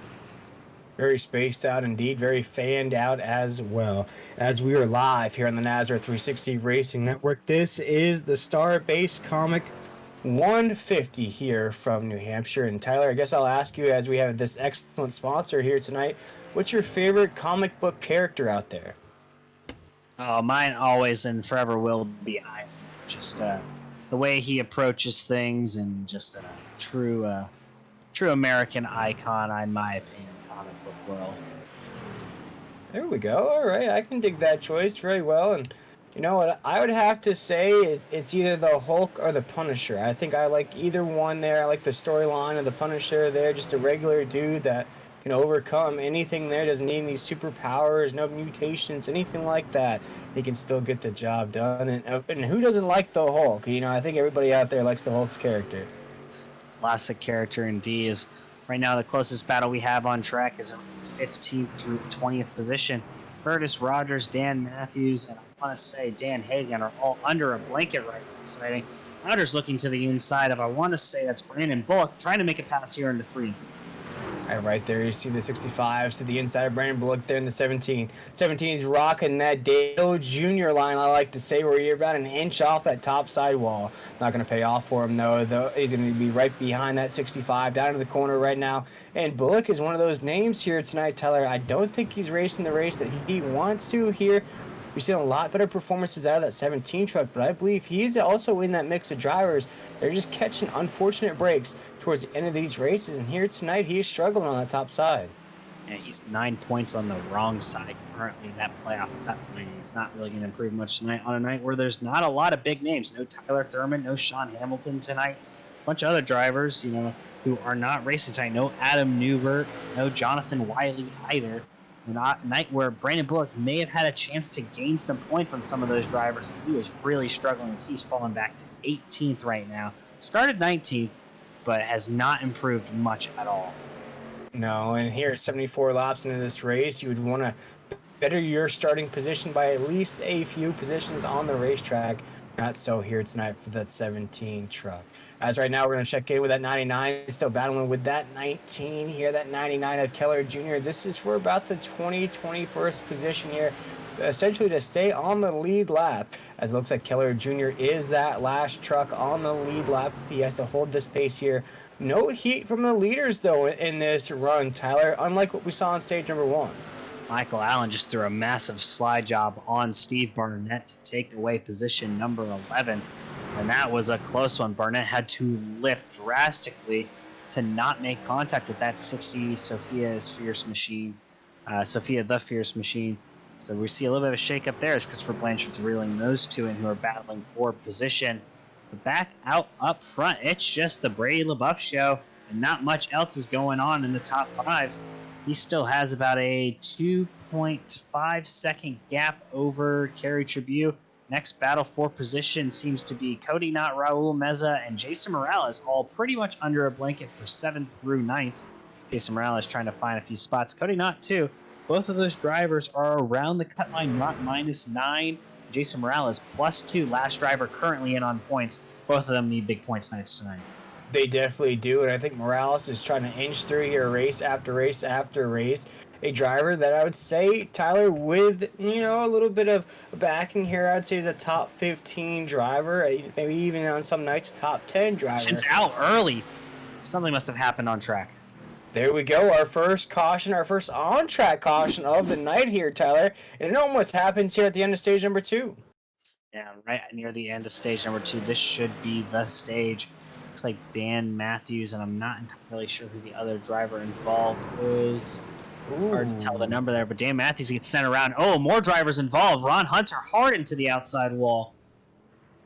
Very spaced out indeed, very fanned out as well. As we are live here on the NASCAR 360 Racing Network, this is the StarBase Comic 150 here from New Hampshire. And Tyler, I guess I'll ask you, as we have this excellent sponsor here tonight, what's your favorite comic book character out there? Mine always and forever will be Iron. Just the way he approaches things and just a true American icon, in my opinion. World. There we go. All right, I can dig that choice very well. And you know what? I would have to say it's either the Hulk or the Punisher. I think I like either one there. I like the storyline of the Punisher there, just a regular dude that can overcome anything there. Doesn't need any superpowers, no mutations, anything like that. He can still get the job done. And who doesn't like the Hulk? You know, I think everybody out there likes the Hulk's character. Classic character indeed. Right now, the closest battle we have on track is 15th through 20th position. Curtis Rogers, Dan Matthews, and I want to say Dan Hagan are all under a blanket right now fighting. Rogers looking to the inside of, I want to say that's Brandon Bullock, trying to make a pass here into 3. All right, there you see the 65s to the inside of Brandon Bullock there in the 17. 17's rocking that Dale Jr. line, I like to say, where you're about an inch off that top sidewall. Not going to pay off for him, though. He's going to be right behind that 65, down to the corner right now. And Bullock is one of those names here tonight, Tyler. I don't think he's racing the race that he wants to here. We've seen a lot better performances out of that 17 truck, but I believe he's also in that mix of drivers. They're just catching unfortunate breaks towards the end of these races, and here tonight he is struggling on the top side. Yeah, he's 9 points on the wrong side currently in that playoff cut line. He's not really going to improve much tonight on a night where there's not a lot of big names. No Tyler Thurman, no Sean Hamilton tonight. A bunch of other drivers, who are not racing tonight. No Adam Newbert, no Jonathan Wiley either. Not night where Brandon Bullock may have had a chance to gain some points on some of those drivers. He was really struggling as he's fallen back to 18th right now. Started 19th, but has not improved much at all. No, and here 74 laps into this race, you would want to better your starting position by at least a few positions on the racetrack. Not so here tonight for that 17 truck. As right now, we're going to check in with that 99. Still battling with that 19 here, that 99 of Keller Jr. This is for about the 21st position here, essentially to stay on the lead lap. As it looks like Keller Jr. is that last truck on the lead lap. He has to hold this pace here. No heat from the leaders, though, in this run, Tyler, unlike what we saw on stage number 1. Michael Allen just threw a massive slide job on Steve Barnett to take away position number 11. And that was a close one. Barnett had to lift drastically to not make contact with that 60 Sophia the Fierce Machine. So we see a little bit of a shake-up there as Christopher Blanchard's reeling those two in who are battling for position. But back out up front, it's just the Brady LaBeouf show, and not much else is going on in the top 5. He still has about a 2.5 second gap over Kerry Tribune. Next battle for position seems to be Cody Knott, Raul Meza, and Jason Morales, all pretty much under a blanket for 7th through 9th. Jason Morales trying to find a few spots. Cody Knott, too. Both of those drivers are around the cut line, Knott -9. Jason Morales +2, last driver currently in on points. Both of them need big points nights tonight. They definitely do, and I think Morales is trying to inch through here race after race after race. A driver that I would say, Tyler, with, a little bit of backing here, I'd say is a top 15 driver, maybe even on some nights a top 10 driver. It's out early. Something must have happened on track. There we go, our first caution, our first on-track caution of the night here, Tyler. And it almost happens here at the end of stage number 2. Yeah, right near the end of stage number 2. This should be the stage. Looks like Dan Matthews, and I'm not entirely sure who the other driver involved is. Hard to tell the number there, but Dan Matthews gets sent around. Oh, more drivers involved. Ron Hunter hard into the outside wall.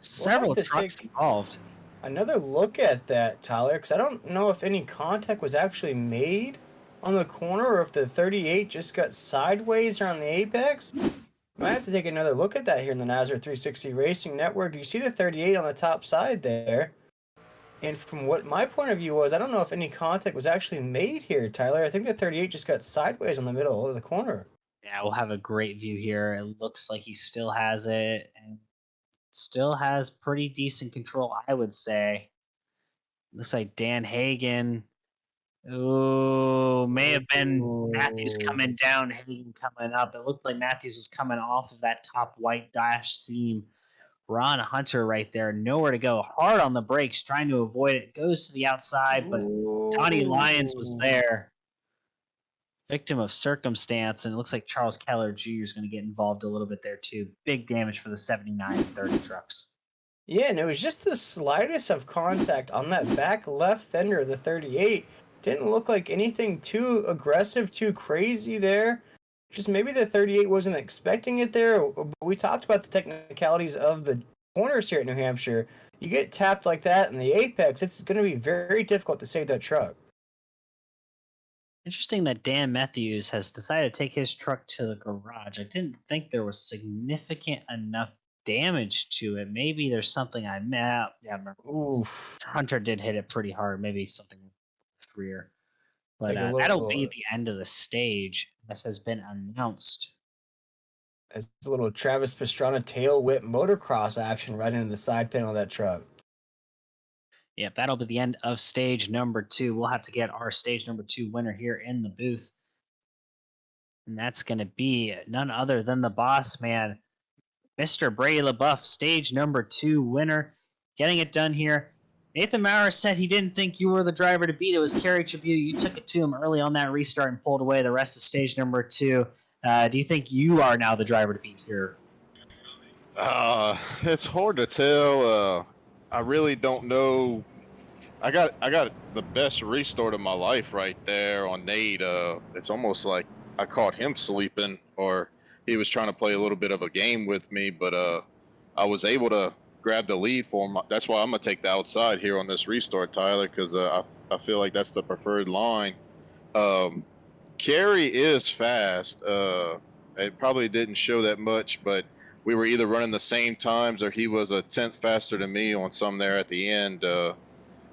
Several trucks involved. Another look at that, Tyler, because I don't know if any contact was actually made on the corner or if the 38 just got sideways around the apex. Might have to take another look at that here in the NASCAR 360 Racing Network. You see the 38 on the top side there. And from what my point of view was, I don't know if any contact was actually made here, Tyler. I think the 38 just got sideways on the middle of the corner. Yeah, we'll have a great view here. It looks like he still has it and still has pretty decent control, I would say. Looks like Dan Hagen. Oh, may have been Matthews coming down, Hagen coming up. It looked like Matthews was coming off of that top white dash seam. Ron Hunter right there, nowhere to go. Hard on the brakes, trying to avoid it. Goes to the outside, but Donnie Lyons was there. Victim of circumstance, and it looks like Charles Keller Jr. is going to get involved a little bit there too. Big damage for the 79 and 30 trucks. Yeah, and it was just the slightest of contact on that back left fender of the 38. Didn't look like anything too aggressive, too crazy there. Just maybe the 38 wasn't expecting it there. We talked about the technicalities of the corners here at New Hampshire. You get tapped like that in the apex, it's going to be very difficult to save that truck. Interesting that Dan Matthews has decided to take his truck to the garage. I didn't think there was significant enough damage to it. Maybe there's something I missed. Yeah, I remember. Oof. Hunter did hit it pretty hard. Maybe something rear. But that'll be the end of the stage. This has been announced. It's a little Travis Pastrana tail whip motocross action right into the side panel of that truck. Yep, that'll be the end of stage number 2. We'll have to get our stage number 2 winner here in the booth. And that's going to be none other than the boss man, Mr. Brady LaBeouf, stage number 2 winner. Getting it done here. Nathan Maurer said he didn't think you were the driver to beat. It was Kerry Tribune. You took it to him early on that restart and pulled away the rest of stage number 2. Do you think you are now the driver to beat here? It's hard to tell. I really don't know. I got the best restart of my life right there on Nate. It's almost like I caught him sleeping, or he was trying to play a little bit of a game with me, but I was able to grab the lead for him. That's why I'm gonna take the outside here on this restart, Tyler, because I feel like that's the preferred line. Kerry is fast. It probably didn't show that much, but we were either running the same times or he was a tenth faster than me on some there at the end.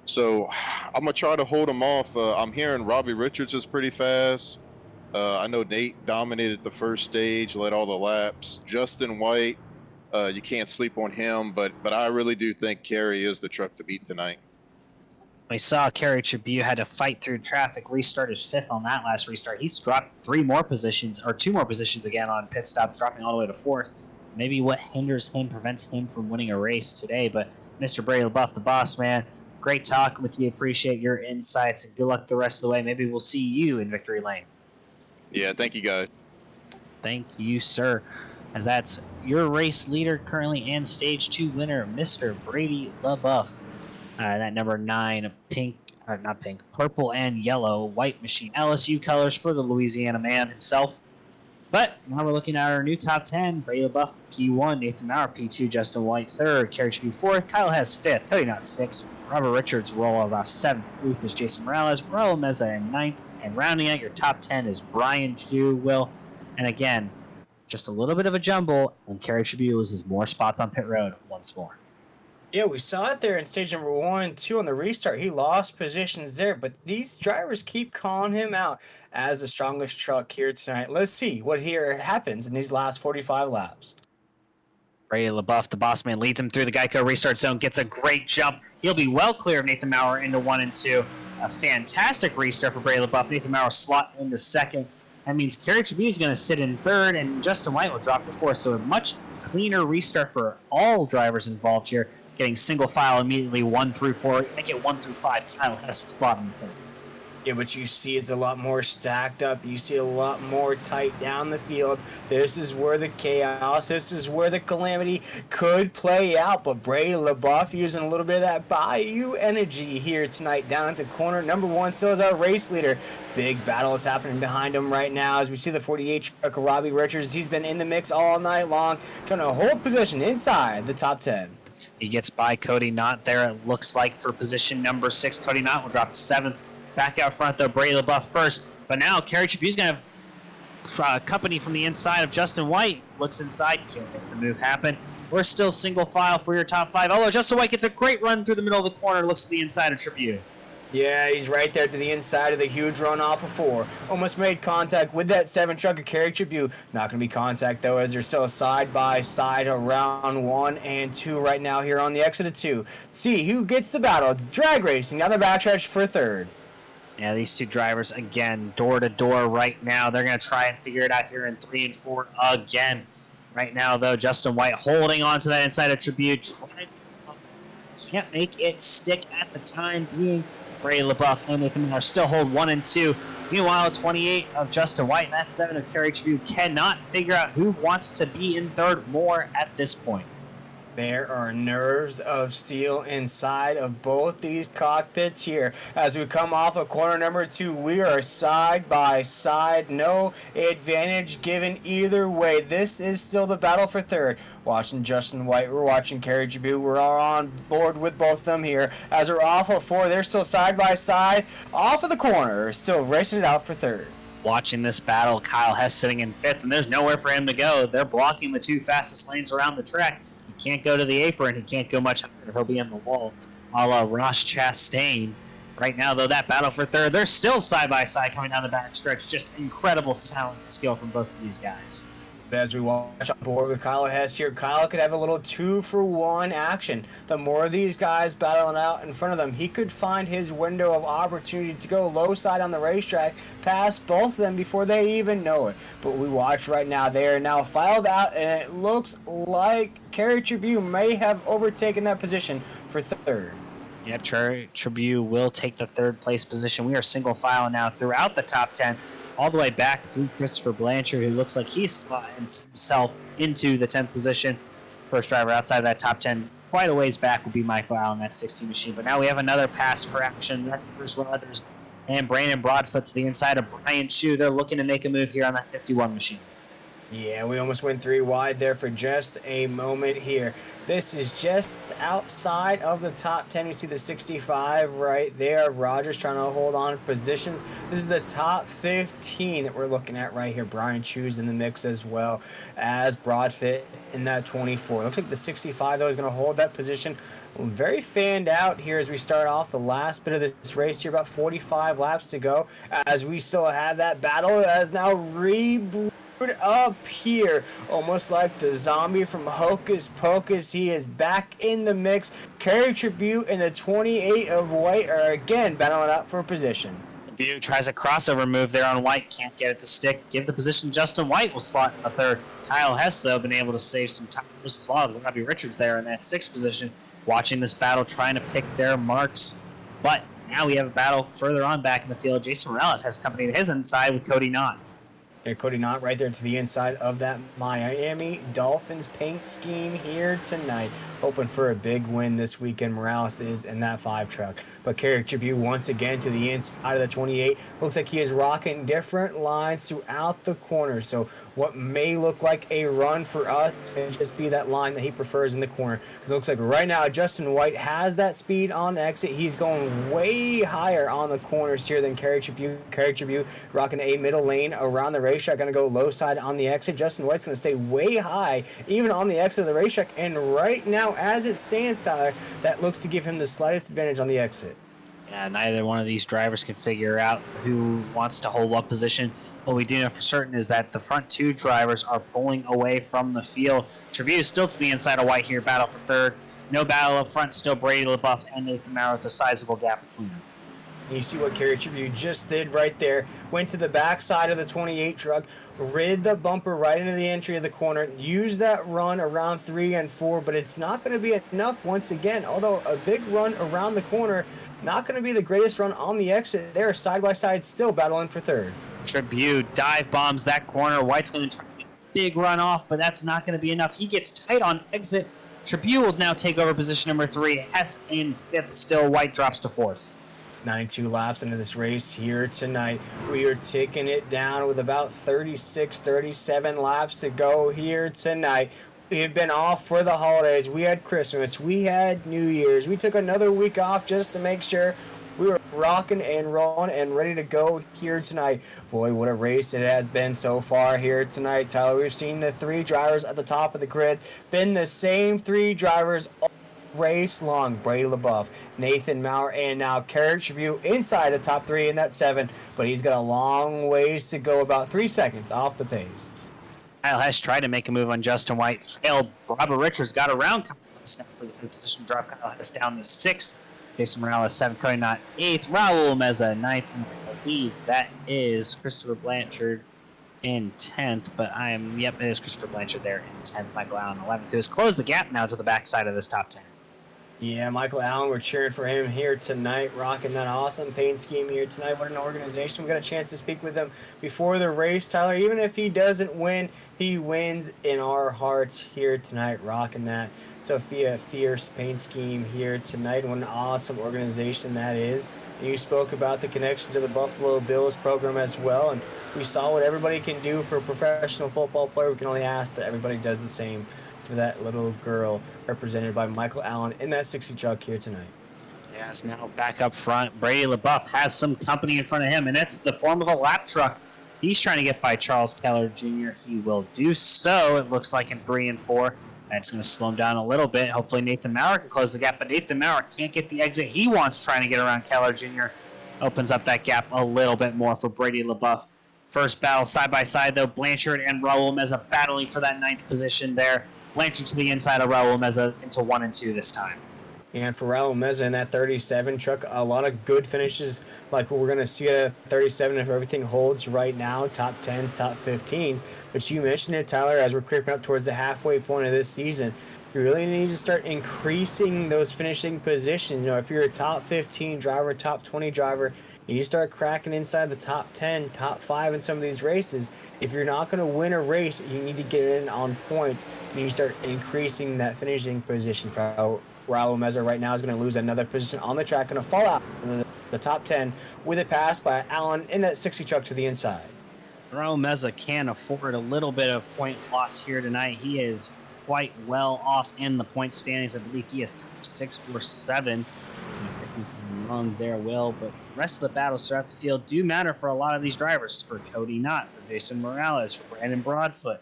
So I'm gonna try to hold him off. I'm hearing Robbie Richards is pretty fast. I know Nate dominated the first stage, led all the laps. Justin White, you can't sleep on him, but I really do think Kerry is the truck to beat tonight. We saw Kerry Tribune had to fight through traffic, restarted 5th on that last restart. He's dropped 2 more positions again on pit stops, dropping all the way to 4th. Maybe what hinders him, prevents him from winning a race today. But Mr. Brady LaBeouf, the boss man, great talking with you. Appreciate your insights, and good luck the rest of the way. Maybe we'll see you in victory lane. Yeah, thank you guys. Thank you, sir. As that's your race leader currently and stage 2 winner, Mr. Brady LaBeouf. That number 9, purple and yellow white machine. LSU colors for the Louisiana man himself. But now we're looking at our new top 10. Brady LaBeouf, P1, Nathan Maurer, P2, Justin White, 3rd, Carriage P 4th, Kyle Hess, 5th, Cody Knott, 6th, Robert Richards rolls off 7th, Ruth is Jason Morales, Raul Meza in 9th, and rounding out your top 10 is Brian Chu, Will. And again, just a little bit of a jumble, and Carriage Tribute loses more spots on pit road once more. Yeah, we saw it there in stage number 1, 2 on the restart. He lost positions there, but these drivers keep calling him out as the strongest truck here tonight. Let's see what here happens in these last 45 laps. Brady LaBeouf, the boss man, leads him through the Geico restart zone, gets a great jump. He'll be well clear of Nathan Maurer into 1 and 2. A fantastic restart for Brady LaBeouf. Nathan Maurer slot into 2nd. That means Carriage Tribute is going to sit in 3rd, and Justin White will drop to 4th. So a much cleaner restart for all drivers involved here, getting single file immediately 1 through 4. Make it 1 through 5. Kyle has to slot in 3rd. Yeah, but you see it's a lot more stacked up. You see a lot more tight down the field. This is where the chaos, this is where the calamity could play out. But Brady LaBeouf using a little bit of that Bayou energy here tonight down at the corner. Number 1 still is our race leader. Big battle is happening behind him right now as we see the 48 truck Robbie Richards. He's been in the mix all night long, trying to hold position inside the top 10. He gets by Cody Knott there, it looks like, for position number 6. Cody Knott will drop to 7th. Back out front, though, Brady LaBeouf first. But now Carriage Tribute's going to have company from the inside of Justin White. Looks inside, can't make the move happen. We're still single file for your top 5. Although Justin White gets a great run through the middle of the corner, looks to the inside of Tribute. Yeah, he's right there to the inside of the huge run off of 4. Almost made contact with that 7 truck of Carriage Tribute. Not going to be contact, though, as they're still side by side around 1 and 2 right now here on the exit of 2. See who gets the battle. Drag racing down the backstretch for 3rd. Yeah, these two drivers, again, door to door right now. They're going to try and figure it out here in 3 and 4 again. Right now, though, Justin White holding on to that inside of Tribute. Can't make it stick at the time being. Brady LaBeouf and Nathan Maurer still hold 1 and 2. Meanwhile, 28 of Justin White and that 7 of Carriage Tribute cannot figure out who wants to be in 3rd more at this point. There are nerves of steel inside of both these cockpits here. As we come off of corner number 2, we are side by side. No advantage given either way. This is still the battle for 3rd. Watching Justin White, we're watching Carriage Tribute. We're all on board with both of them here. As we're off of 4, they're still side by side. Off of the corner, still racing it out for 3rd. Watching this battle, Kyle Hess sitting in 5th, and there's nowhere for him to go. They're blocking the 2 fastest lanes around the track. He can't go to the apron. He can't go much higher. He'll be on the wall, a la Ross Chastain. Right now, though, that battle for 3rd, they're still side-by-side coming down the backstretch. Just incredible talent and skill from both of these guys. As we watch on board with Kyle Hess here, Kyle could have a little 2-for-1 action. The more of these guys battling out in front of them, he could find his window of opportunity to go low side on the racetrack, past both of them before they even know it. But we watch right now, they are now filed out, and it looks like Carriage Tribute may have overtaken that position for 3rd. Yep, Tribute will take the 3rd place position. We are single file now throughout the top 10. All the way back through Christopher Blanchard, who looks like he's slotting himself into the 10th position. First driver outside of that top 10, quite a ways back, will be Michael Allen, that 60 machine. But now we have another pass for action. Bruce Rogers and Brandon Broadfoot to the inside of Brian Chu. They're looking to make a move here on that 51 machine. Yeah, we almost went 3 wide there for just a moment here. This is just outside of the top 10. We see the 65 right there. Rogers trying to hold on to positions. This is the top 15 that we're looking at right here. Brian Chu's in the mix as well as Broadfoot in that 24. Looks like the 65, though, is going to hold that position. Very fanned out here as we start off the last bit of this race here. About 45 laps to go as we still have that battle that is now up here, almost like the zombie from Hocus Pocus. He is back in the mix. Carriage Tribute and the 28 of White are again battling out for position. Tribute tries a crossover move there on White, can't get it to stick. Give the position. Justin White will slot in the 3rd. Kyle Hess, though, been able to save some time as well. Robbie Richards there in that 6th position, watching this battle, trying to pick their marks. But now we have a battle further on back in the field. Jason Morales has company to his inside with Cody Knott. And Cody Knott right there to the inside of that Miami Dolphins paint scheme here tonight. Hoping for a big win this weekend. Morales is in that 5 truck. But Carrick Tribute once again to the inside of the 28. Looks like he is rocking different lines throughout the corner. So what may look like a run for us may just be that line that he prefers in the corner. Because it looks like right now Justin White has that speed on the exit. He's going way higher on the corners here than Carrick Tribute. Carrick Tribute rocking a middle lane around the racetrack. Going to go low side on the exit. Justin White's going to stay way high even on the exit of the racetrack. And right now, as it stands, Tyler, that looks to give him the slightest advantage on the exit. Yeah, neither one of these drivers can figure out who wants to hold what position. What we do know for certain is that the front 2 drivers are pulling away from the field. Trevino still to the inside of White here, battle for 3rd. No battle up front, still Brady LaBeouf and Nathan Maurer with a sizable gap between them. You see what Carrick Tribute just did right there. Went to the back side of the 28 truck, rid the bumper right into the entry of the corner, used that run around 3 and 4, but it's not going to be enough once again. Although a big run around the corner, not going to be the greatest run on the exit. They're side by side, still battling for 3rd. Tribute dive bombs that corner. White's going to try a big run off, but that's not going to be enough. He gets tight on exit. Tribute will now take over position number 3. Hess in 5th still. White drops to 4th. 92 laps into this race here tonight. We are taking it down with about 36, 37 laps to go here tonight. We've been off for the holidays. We had Christmas. We had New Year's. We took another week off just to make sure we were rocking and rolling and ready to go here tonight. Boy, what a race it has been so far here tonight, Tyler. We've seen the 3 drivers at the top of the grid. Been the same 3 drivers all race long. Brady LaBeouf, Nathan Maurer, and now Carrick Tribute inside the top 3 in that 7, but he's got a long ways to go, about 3 seconds off the pace. Kyle Hess tried to make a move on Justin White, failed. Robert Richards got around snap for the 5th position, drop Kyle Hess down to 6th. Jason Morales 7th, Cody Knott 8th, Raul Meza 9th, and I believe that is Christopher Blanchard in 10th, but it is Christopher Blanchard there in 10th. Michael Allen 11th, who has closed the gap now to the backside of this top 10. Yeah, Michael Allen, we're cheering for him here tonight, rocking that awesome paint scheme here tonight. What an organization. We got a chance to speak with him before the race, Tyler. Even if he doesn't win, he wins in our hearts here tonight, rocking that Sophia Fierce paint scheme here tonight. What an awesome organization that is. You spoke about the connection to the Buffalo Bills program as well, and we saw what everybody can do for a professional football player. We can only ask that everybody does the same for that little girl represented by Michael Allen in that 60 truck here tonight. Yes, now back up front, Brady LaBeouf has some company in front of him, and it's the form of a lap truck. He's trying to get by Charles Keller Jr. He will do so, it looks like, in 3 and 4. That's going to slow him down a little bit. Hopefully Nathan Maurer can close the gap, but Nathan Maurer can't get the exit he wants trying to get around Keller Jr. Opens up that gap a little bit more for Brady LaBeouf. First battle side by side, though, Blanchard and Raul Meza battling for that 9th position there. Blanchard to the inside of Raul Meza into 1 and 2 this time. And for Raul Meza in that 37 truck, a lot of good finishes like what we're going to see at 37 if everything holds right now, top 10s, top 15s. But you mentioned it, Tyler, as we're creeping up towards the halfway point of this season, you really need to start increasing those finishing positions. You know, if you're a top 15 driver, top 20 driver, you start cracking inside the top 10, top 5 in some of these races. If you're not going to win a race, you need to get in on points. You need to start increasing that finishing position. For Raul Meza right now is going to lose another position on the track, going to fall out in the top 10 with a pass by Allen in that 60 truck to the inside. Raul Meza can afford a little bit of point loss here tonight. He is quite well off in the point standings. I believe he is top 6 or 7. Wrong there, Will, but the rest of the battles throughout the field do matter for a lot of these drivers. For Cody Knott, for Jason Morales, for Brandon Broadfoot,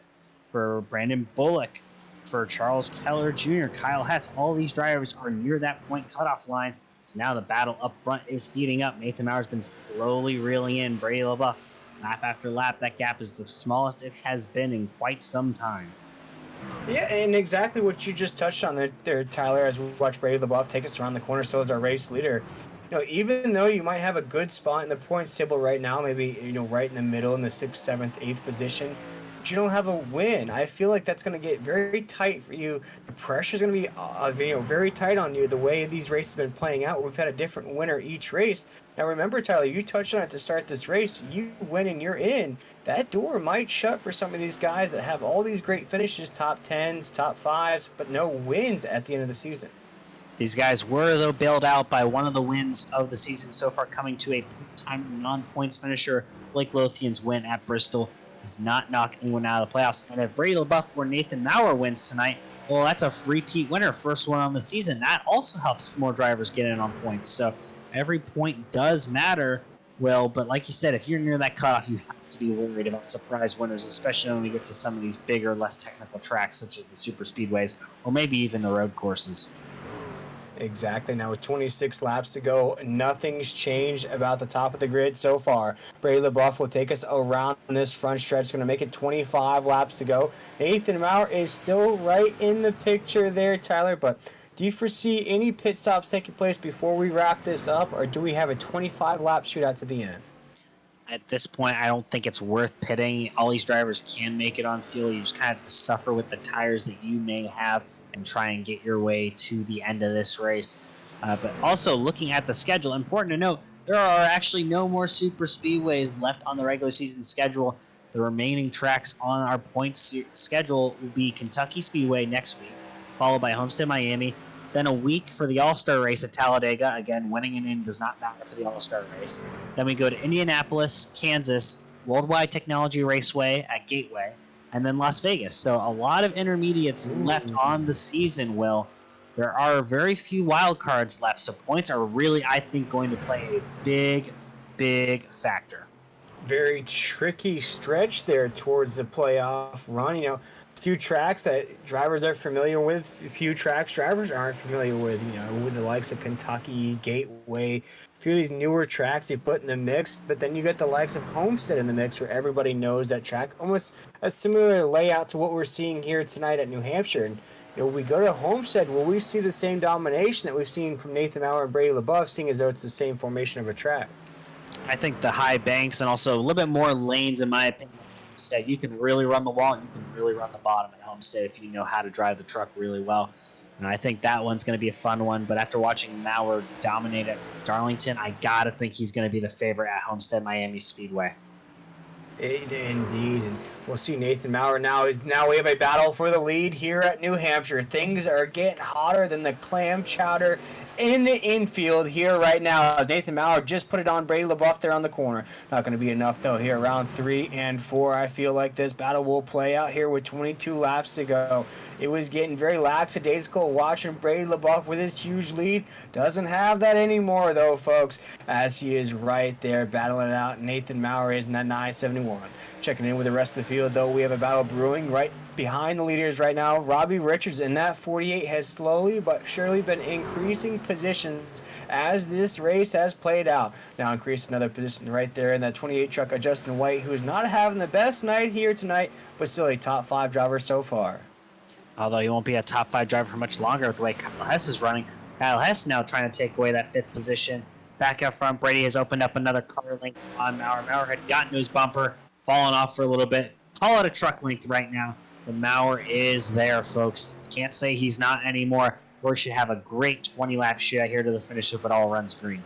for Brandon Bullock, for Charles Keller Jr., Kyle Hess. All these drivers are near that point cutoff line. So now the battle up front is heating up. Nathan Mauer's been slowly reeling in Brady LaBeouf. Lap after lap, that gap is the smallest it has been in quite some time. Yeah, and exactly what you just touched on there, Tyler, as we watch Brady LaBeouf take us around the corner, so is our race leader. You know, even though you might have a good spot in the points table right now, maybe, you know, right in the middle in the 6th, 7th, 8th position, but you don't have a win. I feel like that's going to get very tight for you. The pressure's going to be very tight on you the way these races have been playing out. We've had a different winner each race. Now remember, Tyler, you touched on it to start this race. You win and you're in. That door might shut for some of these guys that have all these great finishes, top 10s, top 5s, but no wins at the end of the season. These guys were, though, bailed out by one of the wins of the season so far, coming to a time non-points finisher. Blake Lothian's win at Bristol does not knock anyone out of the playoffs. And if Brady LaBeouf or Nathan Maurer wins tonight, well, that's a repeat winner, first one on the season. That also helps more drivers get in on points. So every point does matter, Will. But like you said, if you're near that cutoff, you have to be worried about surprise winners, especially when we get to some of these bigger, less technical tracks, such as the super speedways, or maybe even the road courses. Exactly. Now with 26 laps to go, nothing's changed about the top of the grid so far. Brady LaBeouf will take us around this front stretch. Going to make it 25 laps to go. Nathan Maurer is still right in the picture there, Tyler. But do you foresee any pit stops taking place before we wrap this up, or do we have a 25-lap shootout to the end? At this point, I don't think it's worth pitting. All these drivers can make it on fuel. You just kind of have to suffer with the tires that you may have and try and get your way to the end of this race. But also, looking at the schedule, important to note, there are actually no more super speedways left on the regular season schedule. The remaining tracks on our points schedule will be Kentucky Speedway next week, followed by Homestead Miami, then a week for the All-Star race at Talladega. Again, winning an in does not matter for the All-Star race. Then we go to Indianapolis, Kansas, Worldwide Technology Raceway at Gateway, and then Las Vegas. So a lot of intermediates left on the season, Will. There are very few wild cards left, so points are really, I think, going to play a big, big factor. Very tricky stretch there towards the playoff run. You know, a few tracks that drivers are familiar with, a few tracks drivers aren't familiar with, you know, with the likes of Kentucky, Gateway, a few of these newer tracks you put in the mix, but then you get the likes of Homestead in the mix where everybody knows that track. Almost a similar layout to what we're seeing here tonight at New Hampshire. And, you know, we go to Homestead, will we see the same domination that we've seen from Nathan Maurer and Brady LaBeouf, seeing as though it's the same formation of a track? I think the high banks and also a little bit more lanes, in my opinion, at Homestead. You can really run the wall and you can really run the bottom at Homestead if you know how to drive the truck really well. And I think that one's going to be a fun one. But after watching Maurer dominate at Darlington, I got to think he's going to be the favorite at Homestead Miami Speedway. Indeed, and we'll see Nathan Maurer now. Now we have a battle for the lead here at New Hampshire. Things are getting hotter than the clam chowder in the infield here right now. As Nathan Maurer just put it on Brady LaBeouf there on the corner. Not going to be enough though here. Round 3 and 4. I feel like this battle will play out here with 22 laps to go. It was getting very lackadaisical watching Brady LaBeouf with his huge lead. Doesn't have that anymore though, folks, as he is right there battling it out. Nathan Maurer is in that 971. Checking in with the rest of the field though, we have a battle brewing right behind the leaders right now. Robbie Richards in that 48 has slowly but surely been increasing positions as this race has played out. Now increased another position right there in that 28 truck of Justin White, who is not having the best night here tonight, but still a top 5 driver so far. Although he won't be a top 5 driver for much longer with the way Kyle Hess is running. Kyle Hess now trying to take away that 5th position. Back up front, Brady has opened up another car length on Maurer. Maurer had gotten to his bumper, fallen off for a little bit. Call it a truck length right now. The Maurer is there, folks. Can't say he's not anymore. We should have a great 20-lap shootout here to the finish if it all runs green.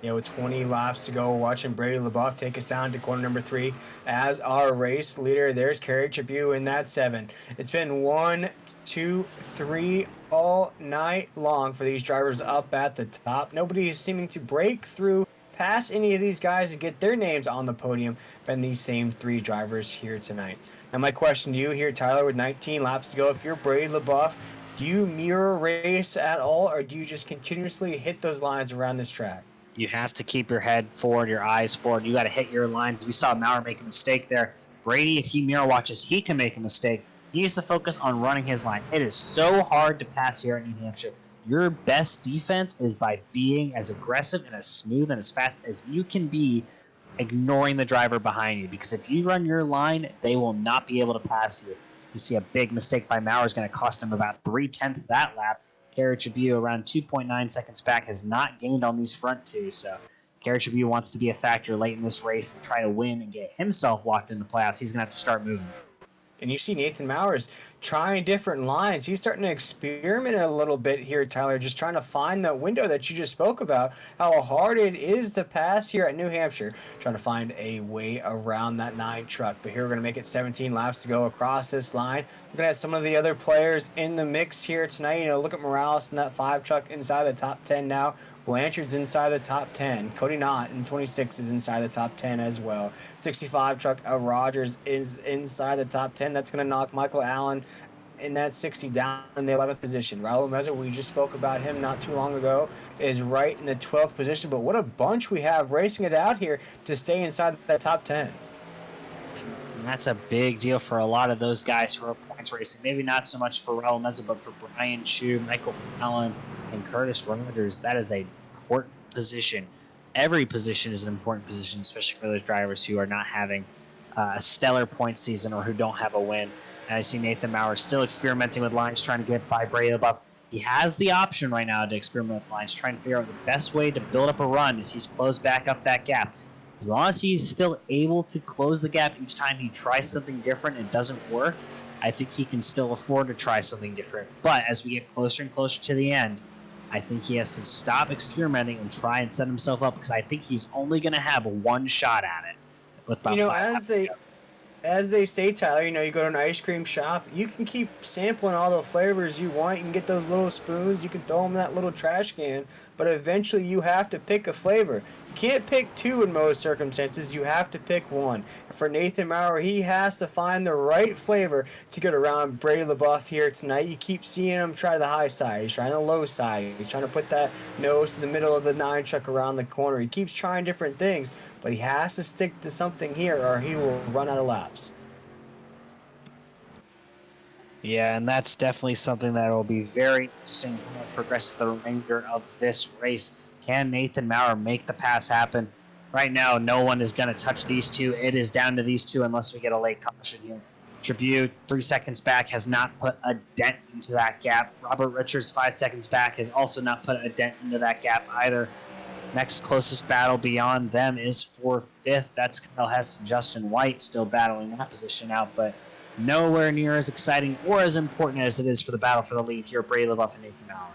You know, with 20 laps to go, watching Brady LaBeouf take us down to corner number 3 as our race leader. There's Kerry Tribune in that 7. It's been 1, 2, 3 all night long for these drivers up at the top. Nobody is seeming to break through past any of these guys to get their names on the podium. Been these same 3 drivers here tonight. Now my question to you here, Tyler, with 19 laps to go, if you're Brady LaBeouf, do you mirror race at all, or do you just continuously hit those lines around this track? You have to keep your head forward, your eyes forward. You got to hit your lines. We saw Maurer make a mistake there. Brady, if he mirror watches, he can make a mistake. He needs to focus on running his line. It is so hard to pass here at New Hampshire. Your best defense is by being as aggressive and as smooth and as fast as you can be, ignoring the driver behind you. Because if you run your line, they will not be able to pass you. You see a big mistake by Maurer is going to cost him about 3/10 of that lap. Kerry Tribune, around 2.9 seconds back, has not gained on these front 2. So Kerry Tribune wants to be a factor late in this race and try to win and get himself locked in the playoffs. He's going to have to start moving. And you see Nathan Mowers trying different lines. He's starting to experiment a little bit here, Tyler, just trying to find that window that you just spoke about, how hard it is to pass here at New Hampshire, trying to find a way around that 9 truck. But here we're going to make it 17 laps to go across this line. We're going to have some of the other players in the mix here tonight. You know, look at Morales in that 5 truck inside the top 10 now. Blanchard's inside the top 10. Cody Knott in 26 is inside the top 10 as well. 65 truck Rogers is inside the top 10. That's going to knock Michael Allen in that 60 down in the 11th position. Raul Meza, we just spoke about him not too long ago, is right in the 12th position. But what a bunch we have racing it out here to stay inside that top 10. And that's a big deal for a lot of those guys who are points racing. Maybe not so much for Raul Meza, but for Brian Chu, Michael Allen, and Curtis Rogers. That is an important position. Every position is an important position, especially for those drivers who are not having a stellar point season or who don't have a win. And I see Nathan Maurer still experimenting with lines, trying to get by Brady LaBeouf. He has the option right now to experiment with lines, trying to figure out the best way to build up a run as he's closed back up that gap. As long as he's still able to close the gap each time he tries something different and it doesn't work, I think he can still afford to try something different. But as we get closer and closer to the end, I think he has to stop experimenting and try and set himself up, because I think he's only going to have one shot at it. With about as they say, Tyler, you know, you go to an ice cream shop, you can keep sampling all the flavors you want. You can get those little spoons, you can throw them in that little trash can, but eventually you have to pick a flavor. You can't pick 2 in most circumstances, you have to pick 1. And for Nathan Maurer, he has to find the right flavor to get around Brady LaBeouf here tonight. You keep seeing him try the high side, he's trying the low side, he's trying to put that nose to the middle of the 9 truck around the corner. He keeps trying different things, but he has to stick to something here or he will run out of laps. Yeah, and that's definitely something that will be very interesting when it progresses the remainder of this race. Can Nathan Maurer make the pass happen? Right now, no one is going to touch these two. It is down to these two unless we get a late caution here. Tribute, 3 seconds back, has not put a dent into that gap. Robert Richards, 5 seconds back, has also not put a dent into that gap either. Next closest battle beyond them is for 5th. That's Kyle Hess and Justin White still battling that position out, but nowhere near as exciting or as important as it is for the battle for the lead here. Brady LaBeouf and Nathan Maurer.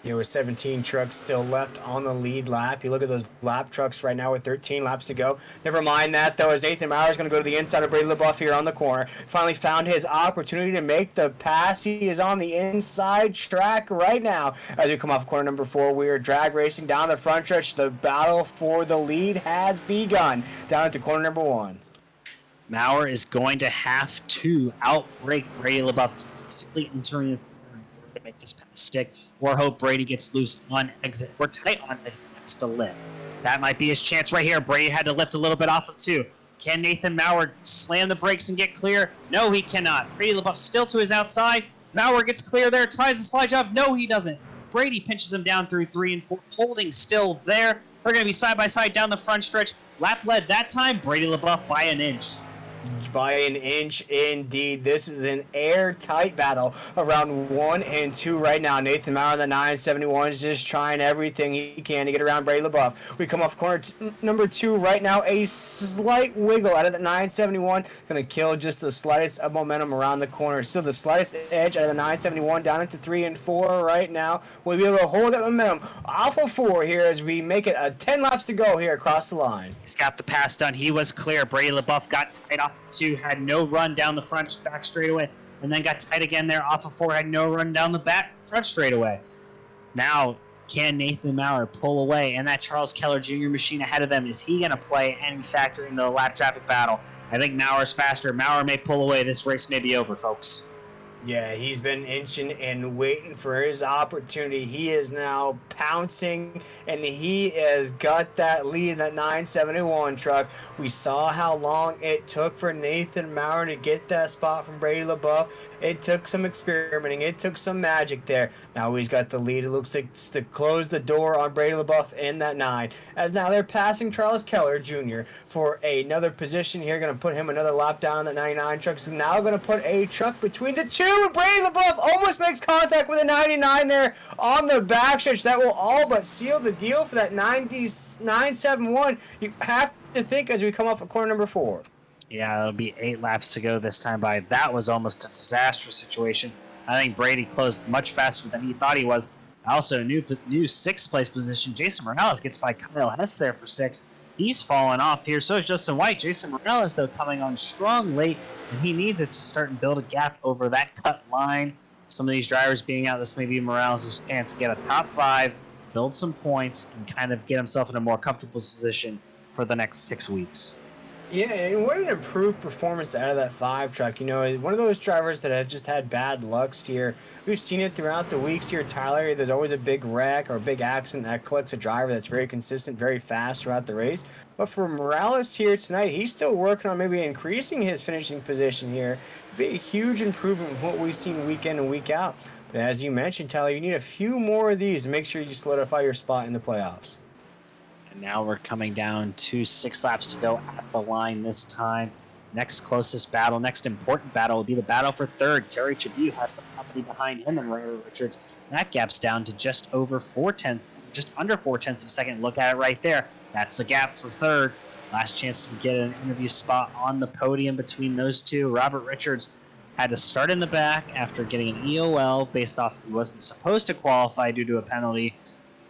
You know, with 17 trucks still left on the lead lap. You look at those lap trucks right now with 13 laps to go. Never mind that, though, as Nathan Maurer is going to go to the inside of Brady LaBeouf here on the corner. Finally found his opportunity to make the pass. He is on the inside track right now. As we come off corner number 4, we are drag racing down the front stretch. The battle for the lead has begun. Down to corner number 1. Maurer is going to have to outbrake Brady LaBeouf, basically entering the corner to make this pass stick, or hope Brady gets loose on exit. We're tight on exit, has to lift. That might be his chance right here. Brady had to lift a little bit off of 2. Can Nathan Maurer slam the brakes and get clear? No, he cannot. Brady LaBeouf still to his outside. Maurer gets clear there, tries the slide job. No, he doesn't. Brady pinches him down through 3 and 4, holding still there. They're going to be side by side down the front stretch. Lap led that time, Brady LaBeouf by an inch. By an inch indeed. This is an airtight battle around 1 and 2 right now. Nathan Maurer, the 971, is just trying everything he can to get around Brady LaBeouf. We come off corner number 2 right now. A slight wiggle out of the 971. Going to kill just the slightest of momentum around the corner. Still the slightest edge out of the 971 down into 3 and 4 right now. We'll be able to hold that momentum off of 4 here as we make it 10 laps to go here across the line. He's got the pass done. He was clear. Brady LaBeouf got tight off of 2, had no run down the front back straightaway, and then got tight again there off of 4, had no run down the back front straightaway. Now, can Nathan Maurer pull away? And that Charles Keller Jr. machine ahead of them, is he going to play any factor in the lap traffic battle? I think Maurer's faster. Maurer may pull away. This race may be over, folks. Yeah, he's been inching and waiting for his opportunity. He is now pouncing, and he has got that lead in that 971 truck. We saw how long it took for Nathan Maurer to get that spot from Brady LaBeouf. It took some experimenting. It took some magic there. Now he's got the lead. It looks like it's to close the door on Brady LaBeouf in that 9. As now they're passing Charles Keller Jr. for another position here. Going to put him another lap down on that 99 truck. So now going to put a truck between the 2. Brady LaBeouf almost makes contact with a 99 there on the backstretch. That will all but seal the deal for that 971. You have to think as we come off of corner number 4. Yeah, it'll be 8 laps to go this time by. That was almost a disastrous situation. I think Brady closed much faster than he thought he was. Also, new 6th place position. Jason Morales gets by Kyle Hess there for 6th. He's fallen off here. So is Justin White. Jason Morales, though, coming on strong late, and he needs it to start and build a gap over that cut line. Some of these drivers being out, this may be Morales' chance to get a top 5, build some points, and kind of get himself in a more comfortable position for the next 6 weeks. Yeah, and what an improved performance out of that 5 truck. You know, one of those drivers that have just had bad lucks here. We've seen it throughout the weeks here, Tyler. There's always a big wreck or a big accident that collects a driver that's very consistent, very fast throughout the race. But for Morales here tonight, he's still working on maybe increasing his finishing position here. It'd be a huge improvement from what we've seen week in and week out. But as you mentioned, Tyler, you need a few more of these to make sure you solidify your spot in the playoffs. And now we're coming down to 6 laps to go at the line this time. Next closest battle, next important battle will be the battle for 3rd. Kerry Tribute has some company behind him and Ray Richards. That gap's down to just under 4/10 of a second. Look at it right there. That's the gap for 3rd. Last chance to get an interview spot on the podium between those two. Robert Richards had to start in the back after getting an EOL based off he wasn't supposed to qualify due to a penalty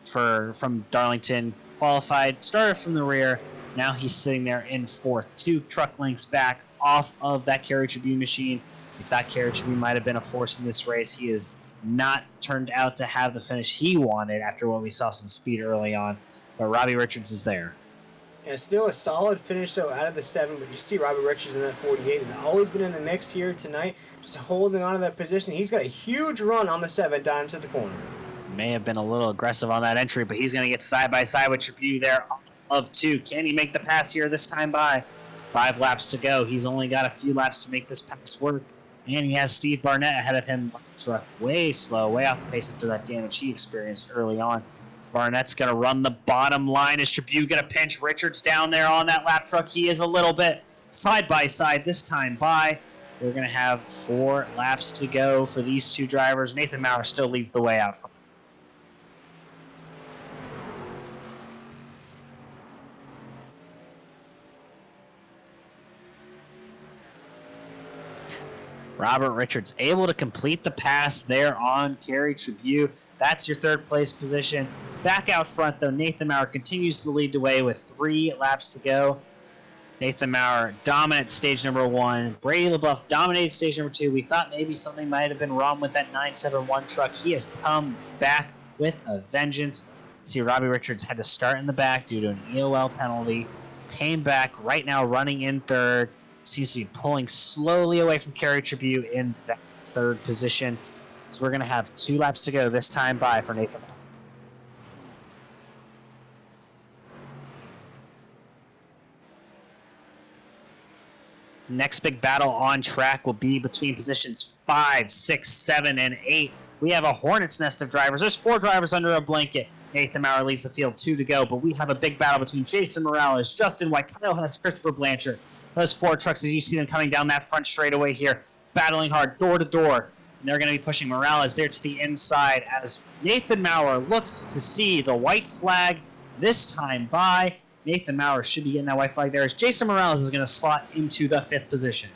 from Darlington. Qualified, started from the rear. Now he's sitting there in 4th, 2 truck lengths back off of that Kerry Tribune machine. If that Kerry Tribune might have been a force in this race, he has not turned out to have the finish he wanted after what we saw some speed early on. But Robbie Richards is there. And still a solid finish, though, out of the 7. But you see Robert Richards in that 48. He's always been in the mix here tonight, just holding on to that position. He's got a huge run on the 7 down to the corner. May have been a little aggressive on that entry, but he's going to get side by side with Tribune there off of 2. Can he make the pass here this time by? 5 laps to go. He's only got a few laps to make this pass work. And he has Steve Barnett ahead of him. Truck way slow, way off the pace after that damage he experienced early on. Barnett's going to run the bottom line. Is Tribune going to pinch Richards down there on that lap truck? He is a little bit side by side this time by. We're going to have 4 laps to go for these 2 drivers. Nathan Maurer still leads the way out front. Robert Richards able to complete the pass there on Kerry Tribune. That's your 3rd place position. Back out front, though, Nathan Maurer continues to lead the way with 3 laps to go. Nathan Maurer dominant stage number 1. Brady LaBeouf dominated stage number 2. We thought maybe something might have been wrong with that 971 truck. He has come back with a vengeance. See, Robbie Richards had to start in the back due to an EOL penalty. Came back right now running in 3rd. Seems to be pulling slowly away from Kerry Tribune in that 3rd position. So we're going to have 2 laps to go this time by for Nathan. Next big battle on track will be between positions 5, 6, 7, and 8. We have a hornet's nest of drivers. There's 4 drivers under a blanket. Nathan Maurer leads the field, 2 to go. But we have a big battle between Jason Morales, Justin White, Kyle Hess, Christopher Blanchard. Those 4 trucks, as you see them coming down that front straightaway here, battling hard, door to door. And they're going to be pushing Morales there to the inside as Nathan Maurer looks to see the white flag this time by. Nathan Maurer should be getting that white flag there as Jason Morales is going to slot into the 5th position.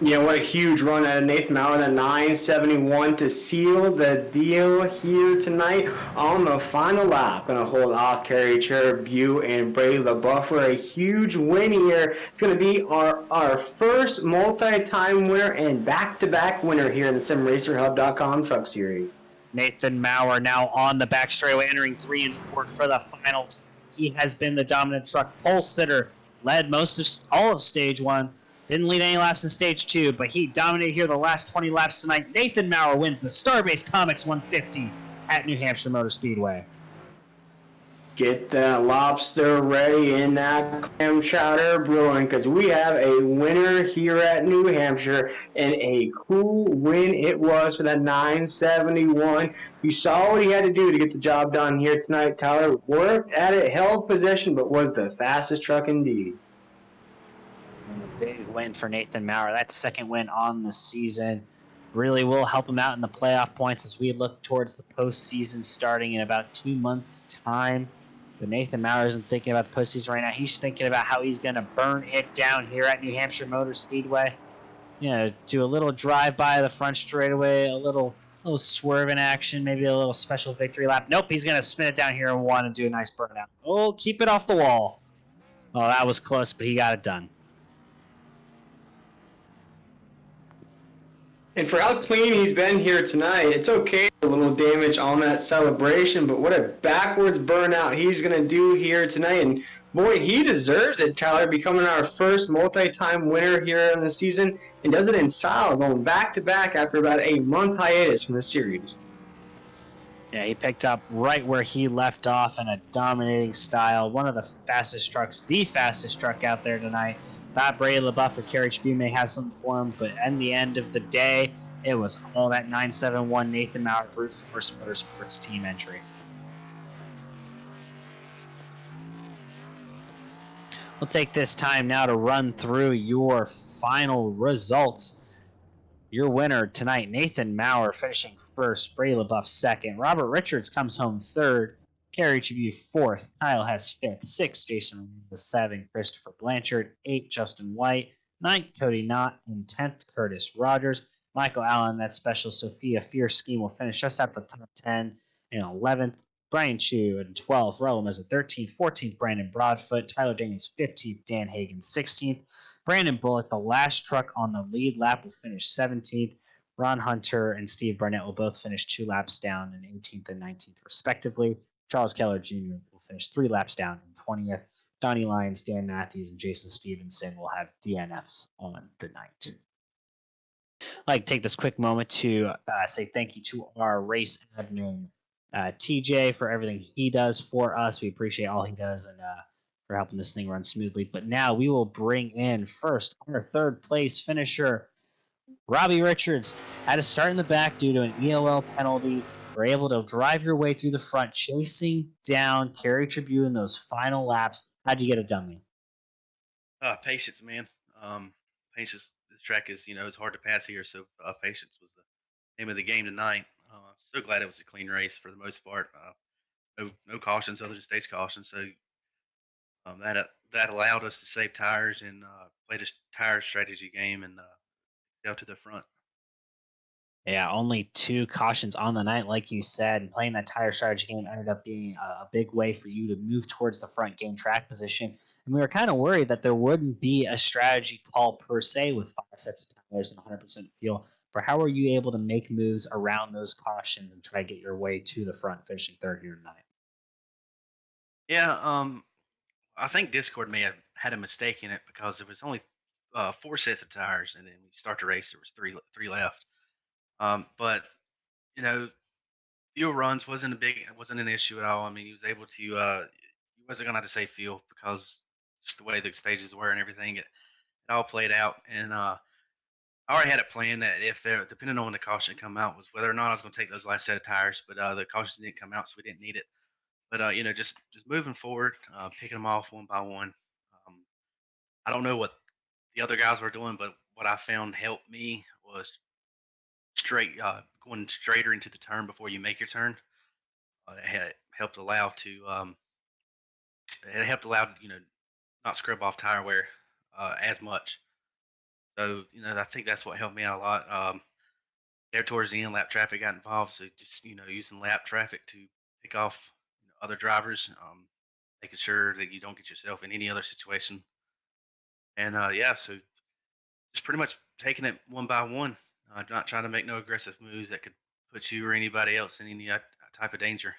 Yeah, what a huge run out of Nathan Maurer, the 971 to seal the deal here tonight on the final lap. Going to hold off Kerry Tribune and Brady LaBeouf for a huge win here. It's going to be our first multi-time winner and back-to-back winner here in the SimRacerHub.com Truck Series. Nathan Maurer now on the back straightaway, entering 3 and 4 for the final. He has been the dominant truck pole sitter, led all of stage 1. Didn't lead any laps in stage 2, but he dominated here the last 20 laps tonight. Nathan Maurer wins the StarBase Comics 150 at New Hampshire Motor Speedway. Get that lobster ready in that clam chowder brewing because we have a winner here at New Hampshire, and a cool win it was for that 971. You saw what he had to do to get the job done here tonight. Tyler worked at it, held position, but was the fastest truck indeed. And a big win for Nathan Maurer. That 2nd win on the season really will help him out in the playoff points as we look towards the postseason starting in about 2 months' time. But Nathan Maurer isn't thinking about the postseason right now. He's thinking about how he's going to burn it down here at New Hampshire Motor Speedway. Do a little drive by the front straightaway, a little swerve in action, maybe a little special victory lap. Nope, he's going to spin it down here in one and do a nice burnout. Oh, keep it off the wall. Oh, that was close, but he got it done. And for how clean he's been here tonight, it's okay, a little damage on that celebration, but what a backwards burnout he's going to do here tonight. And boy, he deserves it, Tyler, becoming our first multi-time winner here in the season, and does it in style, going back-to-back after about a month hiatus from the series. Yeah, he picked up right where he left off in a dominating style. One of the fastest trucks, the fastest truck out there tonight. Thought Brady LaBeouf or Kerry Tribune may have something for him, but at the end of the day, it was all that 971 Nathan Maurer Brute Force Motorsports team entry. We'll take this time now to run through your final results. Your winner tonight, Nathan Maurer, finishing first, Brady LaBeouf second, Robert Richards comes home third, Kerry Tribune fourth, Kyle has fifth, sixth, Jason was 7, Christopher Blanchard, 8, Justin White, 9th, Cody Knott, and 10th, Curtis Rogers. Michael Allen, that special Sophia Fierce scheme, will finish just at the top 10 and 11th. Brian Chu in 12th, Raul Meza 13th, 14th, Brandon Broadfoot, Tyler Daniels 15th, Dan Hagan 16th. Brandon Bullock, the last truck on the lead lap, will finish 17th. Ron Hunter and Steve Barnett will both finish 2 laps down in 18th and 19th, respectively. Charles Keller Jr. will finish 3 laps down in 20th. Donnie Lyons, Dan Matthews, and Jason Stevenson will have DNFs on the night. I'd like to take this quick moment to say thank you to our race admin, TJ, for everything he does for us. We appreciate all he does and for helping this thing run smoothly. But now we will bring in first our third place finisher, Robbie Richards. Had to start in the back due to an EOL penalty. We're able to drive your way through the front, chasing down Kerry Tribune in those final laps. How'd you get it done, man? Patience, man. Patience. This track is, it's hard to pass here, so patience was the name of the game tonight. I'm so glad it was a clean race for the most part. No cautions other than stage cautions, so that allowed us to save tires and play the tire strategy game and go to the front. Yeah, only 2 cautions on the night, like you said, and playing that tire strategy game ended up being a big way for you to move towards the front, gain track position. And we were kind of worried that there wouldn't be a strategy call per se with 5 sets of tires and 100% fuel. But how were you able to make moves around those cautions and try to get your way to the front, finishing third here tonight? Yeah, I think Discord may have had a mistake in it because there was only 4 sets of tires, and then when you start the race, there was three left. But you know, fuel runs wasn't an issue at all. I mean, he was able to he wasn't gonna have to save fuel because just the way the stages were and everything, it all played out. And I already had it planned that if there, depending on when the caution come out, was whether or not I was going to take those last set of tires. But the cautions didn't come out, so we didn't need it. But just moving forward, picking them off one by one. Um, I don't know what the other guys were doing, but what I found helped me was going straighter into the turn before you make your turn. It had helped allow to it helped allow not scrub off tire wear as much. So I think that's what helped me out a lot. There towards the end, lap traffic got involved, so just using lap traffic to pick off other drivers, making sure that you don't get yourself in any other situation. And yeah, so just pretty much taking it one by one, not trying to make no aggressive moves that could put you or anybody else in any type of danger.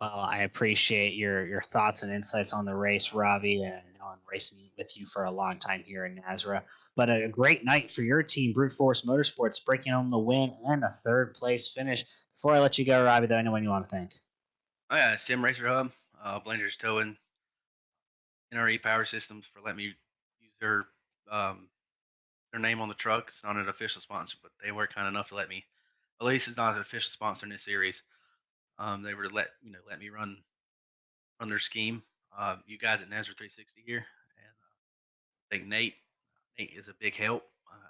Well, I appreciate your thoughts and insights on the race, Robbie, and I know I'm racing with you for a long time here in Nazareth. But a great night for your team, Brute Force Motorsports, breaking home the win and a third place finish. Before I let you go, Robbie, though, anyone you want to thank? Oh yeah, Sim Racer Hub, Blender's Towing, NRE Power Systems for letting me use their name on the truck. It's not an official sponsor, but they were kind enough to let me. At least it's not an official sponsor in this series. They were let me run their scheme. You guys at Nazareth 360 here, and I think Nate is a big help.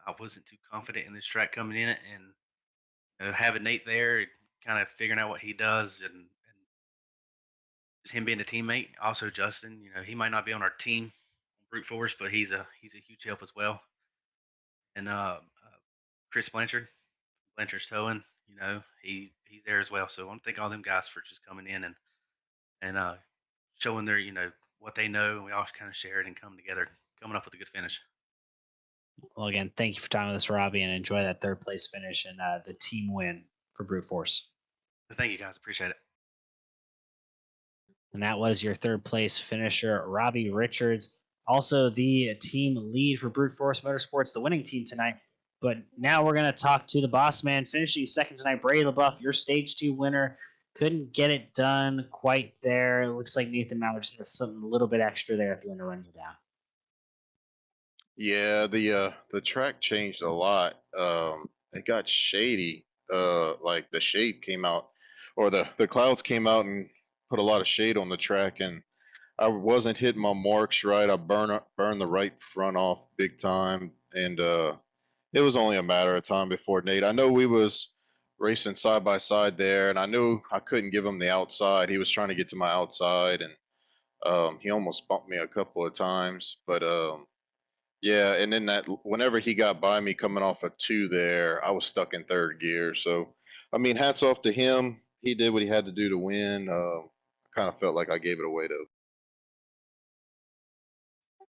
I wasn't too confident in this track coming in it, and having Nate there, kind of figuring out what he does, and just him being a teammate. Also, Justin, he might not be on our team, brute force, but he's a huge help as well. And Chris Blanchard's towing. He's there as well. So I want to thank all them guys for just coming in and showing their what they know, and we all kind of share it and come together, coming up with a good finish. Well, again, thank you for time with us, Robbie, and enjoy that third place finish and the team win for Brute Force. Thank you, guys. Appreciate it. And that was your third place finisher, Robbie Richards. Also, the team lead for Brute Force Motorsports, the winning team tonight. But now we're going to talk to the boss man, finishing second tonight, Brady LaBeouf, your stage 2 winner. Couldn't get it done quite there. It looks like Nathan Mallard has something a little bit extra there at the end to run you down. Yeah, the track changed a lot. It got shady. Like the shade came out, or the clouds came out and put a lot of shade on the track, and I wasn't hitting my marks right. I burned the right front off big time, and it was only a matter of time before Nate. I know we was racing side by side there, and I knew I couldn't give him the outside. He was trying to get to my outside, and he almost bumped me a couple of times, but yeah, and then whenever he got by me coming off a 2 there, I was stuck in third gear. So, I mean, hats off to him. He did what he had to do to win. I kind of felt like I gave it away though.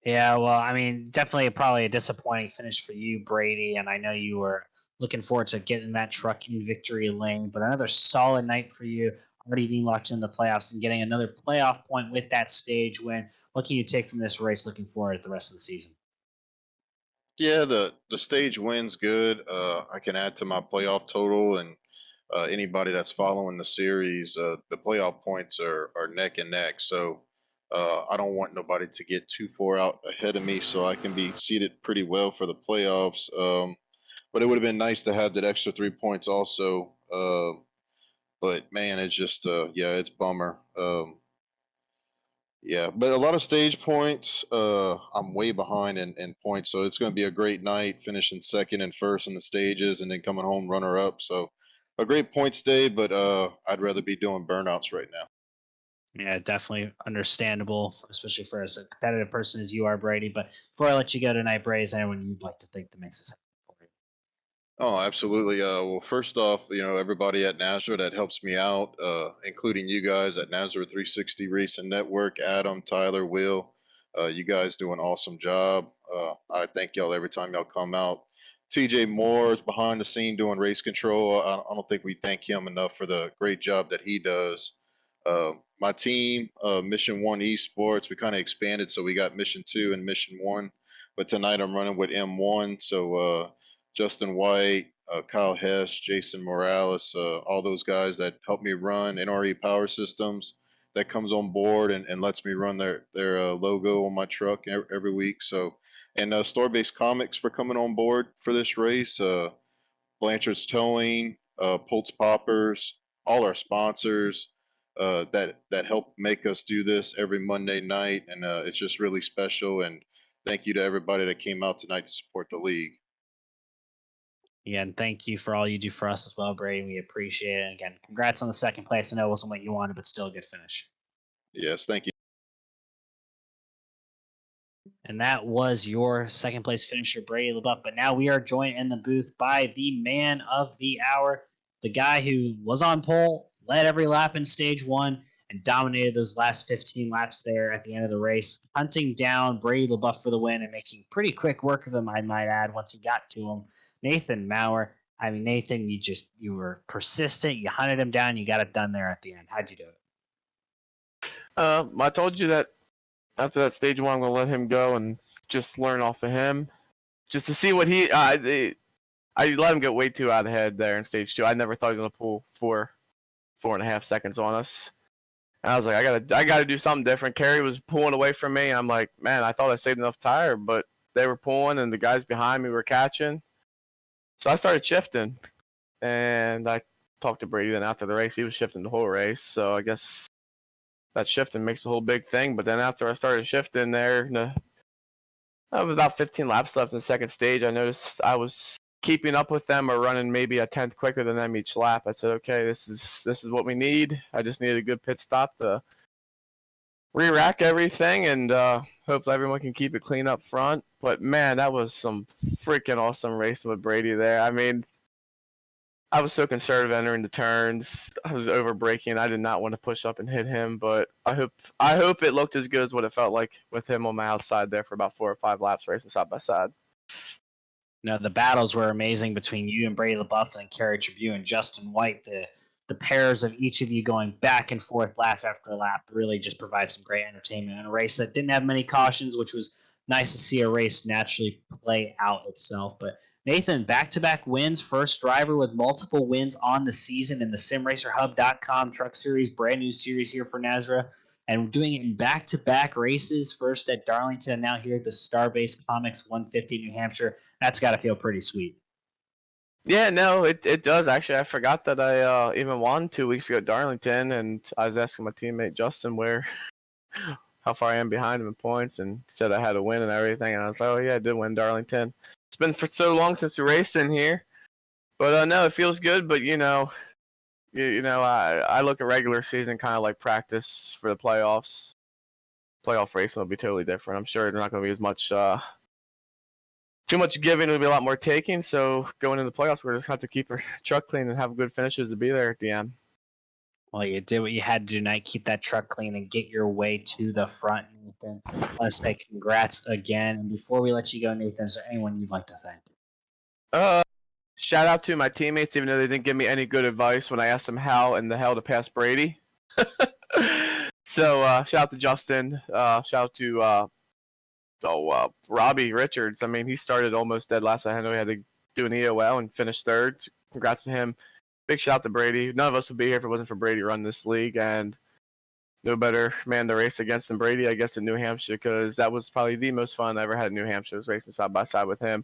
Yeah, well, I mean, definitely probably a disappointing finish for you, Brady, and I know you were looking forward to getting that truck in victory lane, but another solid night for you, already being locked in the playoffs and getting another playoff point with that stage win. What can you take from this race looking forward at the rest of the season? Yeah, the stage win's good. I can add to my playoff total, and anybody that's following the series, the playoff points are neck and neck. So I don't want nobody to get too far out ahead of me, so I can be seated pretty well for the playoffs. But it would have been nice to have that extra 3 points also. But man, it's just yeah, it's bummer. Yeah, but a lot of stage points. I'm way behind in points, so it's going to be a great night, finishing second and first in the stages, and then coming home runner up. So a great points day, but I'd rather be doing burnouts right now. Yeah, definitely understandable, especially for as a competitive person as you are, Brady. But before I let you go tonight, Brady, is anyone you'd like to thank that makes this happen for you? Oh, absolutely. Well, first off, everybody at Nazareth that helps me out, including you guys at Nazareth 360 Racing Network, Adam, Tyler, Will. You guys do an awesome job. I thank y'all every time y'all come out. TJ Moore is behind the scene doing race control. I don't think we thank him enough for the great job that he does. My team, Mission 1 Esports, we kind of expanded, so we got Mission 2 and Mission 1. But tonight I'm running with M1, so Justin White, Kyle Hess, Jason Morales, all those guys that help me run NRE Power Systems that comes on board and lets me run their logo on my truck every week. So, and StarBase Comics for coming on board for this race. Blanchard's Towing, Pulse Poppers, all our sponsors that help make us do this every Monday night, and it's just really special. And thank you to everybody that came out tonight to support the league. Again, thank you for all you do for us as well, Brady. We appreciate it. And again, congrats on the second place. I know it wasn't what you wanted, but still a good finish. Yes, thank you. And that was your second place finisher, Brady LaBeouf. But now we are joined in the booth by the man of the hour, the guy who was on pole, led every lap in stage 1, and dominated those last 15 laps there at the end of the race, hunting down Brady LaBeouf for the win and making pretty quick work of him, I might add, once he got to him. Nathan Maurer. I mean, Nathan, you were persistent. You hunted him down. You got it done there at the end. How'd you do it? I told you that after that stage 1, I'm going to let him go and just learn off of him. Just to see what I let him get way too out ahead there in stage 2. I never thought he was going to pull 4.5 seconds on us. And I was like, I got to do something different. Kerry was pulling away from me. And I'm like, man, I thought I saved enough tire, but they were pulling and the guys behind me were catching. So I started shifting, and I talked to Brady. Then after the race, he was shifting the whole race. So I guess that shifting makes the whole big thing. But then after I started shifting there, I was about 15 laps left in the second stage. I noticed I was keeping up with them or running maybe a tenth quicker than them each lap. I said, okay, this is what we need. I just needed a good pit stop to re-rack everything, and hope everyone can keep it clean up front. But man, that was some freaking awesome racing with Brady there. I mean, I was so conservative entering the turns. I was over braking. I did not want to push up and hit him, but I hope it looked as good as what it felt like with him on my outside there for about 4 or 5 laps racing side by side. No, the battles were amazing between you and Brady LaBeouf and Kerry Tribune and Justin White. The pairs of each of you going back and forth lap after lap really just provides some great entertainment in a race that didn't have many cautions, which was nice to see a race naturally play out itself. But Nathan, back-to-back wins, first driver with multiple wins on the season in the SimRacerHub.com Truck Series, brand new series here for Nazareth, and doing it in back-to-back races, first at Darlington, now here at the StarBase Comics 150 New Hampshire. That's got to feel pretty sweet. Yeah, no, it does actually. I forgot that I even won 2 weeks ago at Darlington, and I was asking my teammate Justin how far I am behind him in points, and said I had a win and everything, and I was like, oh yeah, I did win Darlington. It's been for so long since we raced in here, but no, it feels good. But I look at regular season kind of like practice for the playoffs. Playoff racing will be totally different. I'm sure there's not going to be as much. Too much giving, it'll be a lot more taking. So going into the playoffs, we're just have to keep our truck clean and have good finishes to be there at the end. Well, you did what you had to do tonight. Keep that truck clean and get your way to the front, Nathan. I want to say congrats again. And before we let you go, Nathan, is there anyone you'd like to thank? Shout out to my teammates, even though they didn't give me any good advice when I asked them how in the hell to pass Brady. So shout out to Justin. Shout out to Robbie Richards. I mean, he started almost dead last. I know he had to do an EOL and finish third. Congrats to him. Big shout out to Brady. None of us would be here if it wasn't for Brady running this league, and no better man to race against than Brady, I guess, in New Hampshire, because that was probably the most fun I ever had in New Hampshire, was racing side by side with him.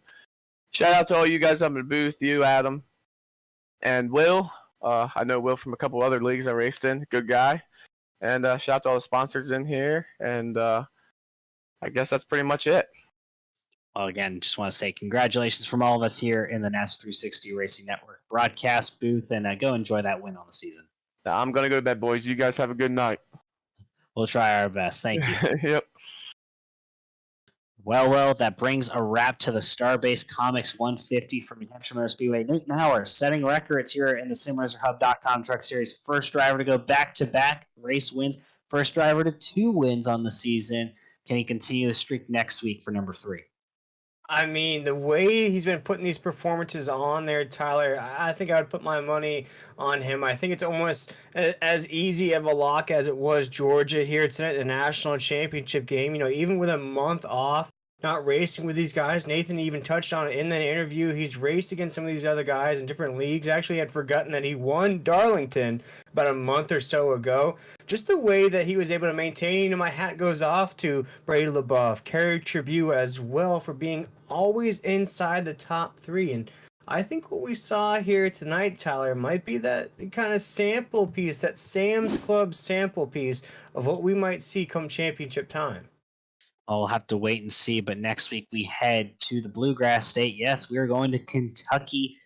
Shout out to all you guys up in the booth, you, Adam, and Will. I know Will from a couple other leagues I raced in. Good guy. And shout out to all the sponsors in here, and I guess that's pretty much it. Well, again, just want to say congratulations from all of us here in the NASCAR 360 Racing Network broadcast booth, and go enjoy that win on the season. I'm going to go to bed, boys. You guys have a good night. We'll try our best. Thank you. Yep. Well, that brings a wrap to the StarBase Comics 150 from New Hampshire Motor Speedway. Nate Maurer setting records here in the SimRacerHub.com Truck Series. First driver to go back-to-back race wins. First driver to 2 wins on the season. Can he continue the streak next week for number 3? I mean, the way he's been putting these performances on there, Tyler, I think I would put my money on him. I think it's almost as easy of a lock as it was Georgia here tonight, the national championship game. Even with a month off, not racing with these guys. Nathan even touched on it in the interview. He's raced against some of these other guys in different leagues. Actually had forgotten that he won Darlington about a month or so ago. Just the way that he was able to maintain, my hat goes off to Brady LaBeouf, Kerry Tribune as well for being always inside the top 3. And I think what we saw here tonight, Tyler, might be that kind of sample piece, that Sam's Club sample piece of what we might see come championship time. I'll have to wait and see, but next week we head to the Bluegrass State. Yes, we are going to Kentucky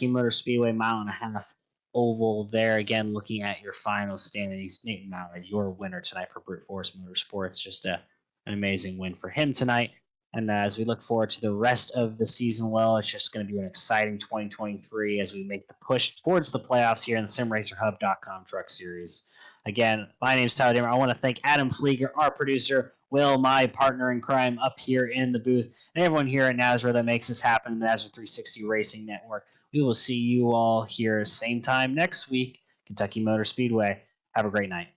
Motor Speedway, 1.5 mile oval there. Again, looking at your final standings. Nate Maurer, your winner tonight for Brute Force Motorsports. Just an amazing win for him tonight. And as we look forward to the rest of the season, well, it's just going to be an exciting 2023 as we make the push towards the playoffs here in the SimRacerHub.com Truck Series. Again, my name is Tyler Damer. I want to thank Adam Flieger, our producer, Will, my partner in crime, up here in the booth, and everyone here at Nazareth that makes this happen in the Nazareth 360 Racing Network. We will see you all here same time next week, Kentucky Motor Speedway. Have a great night.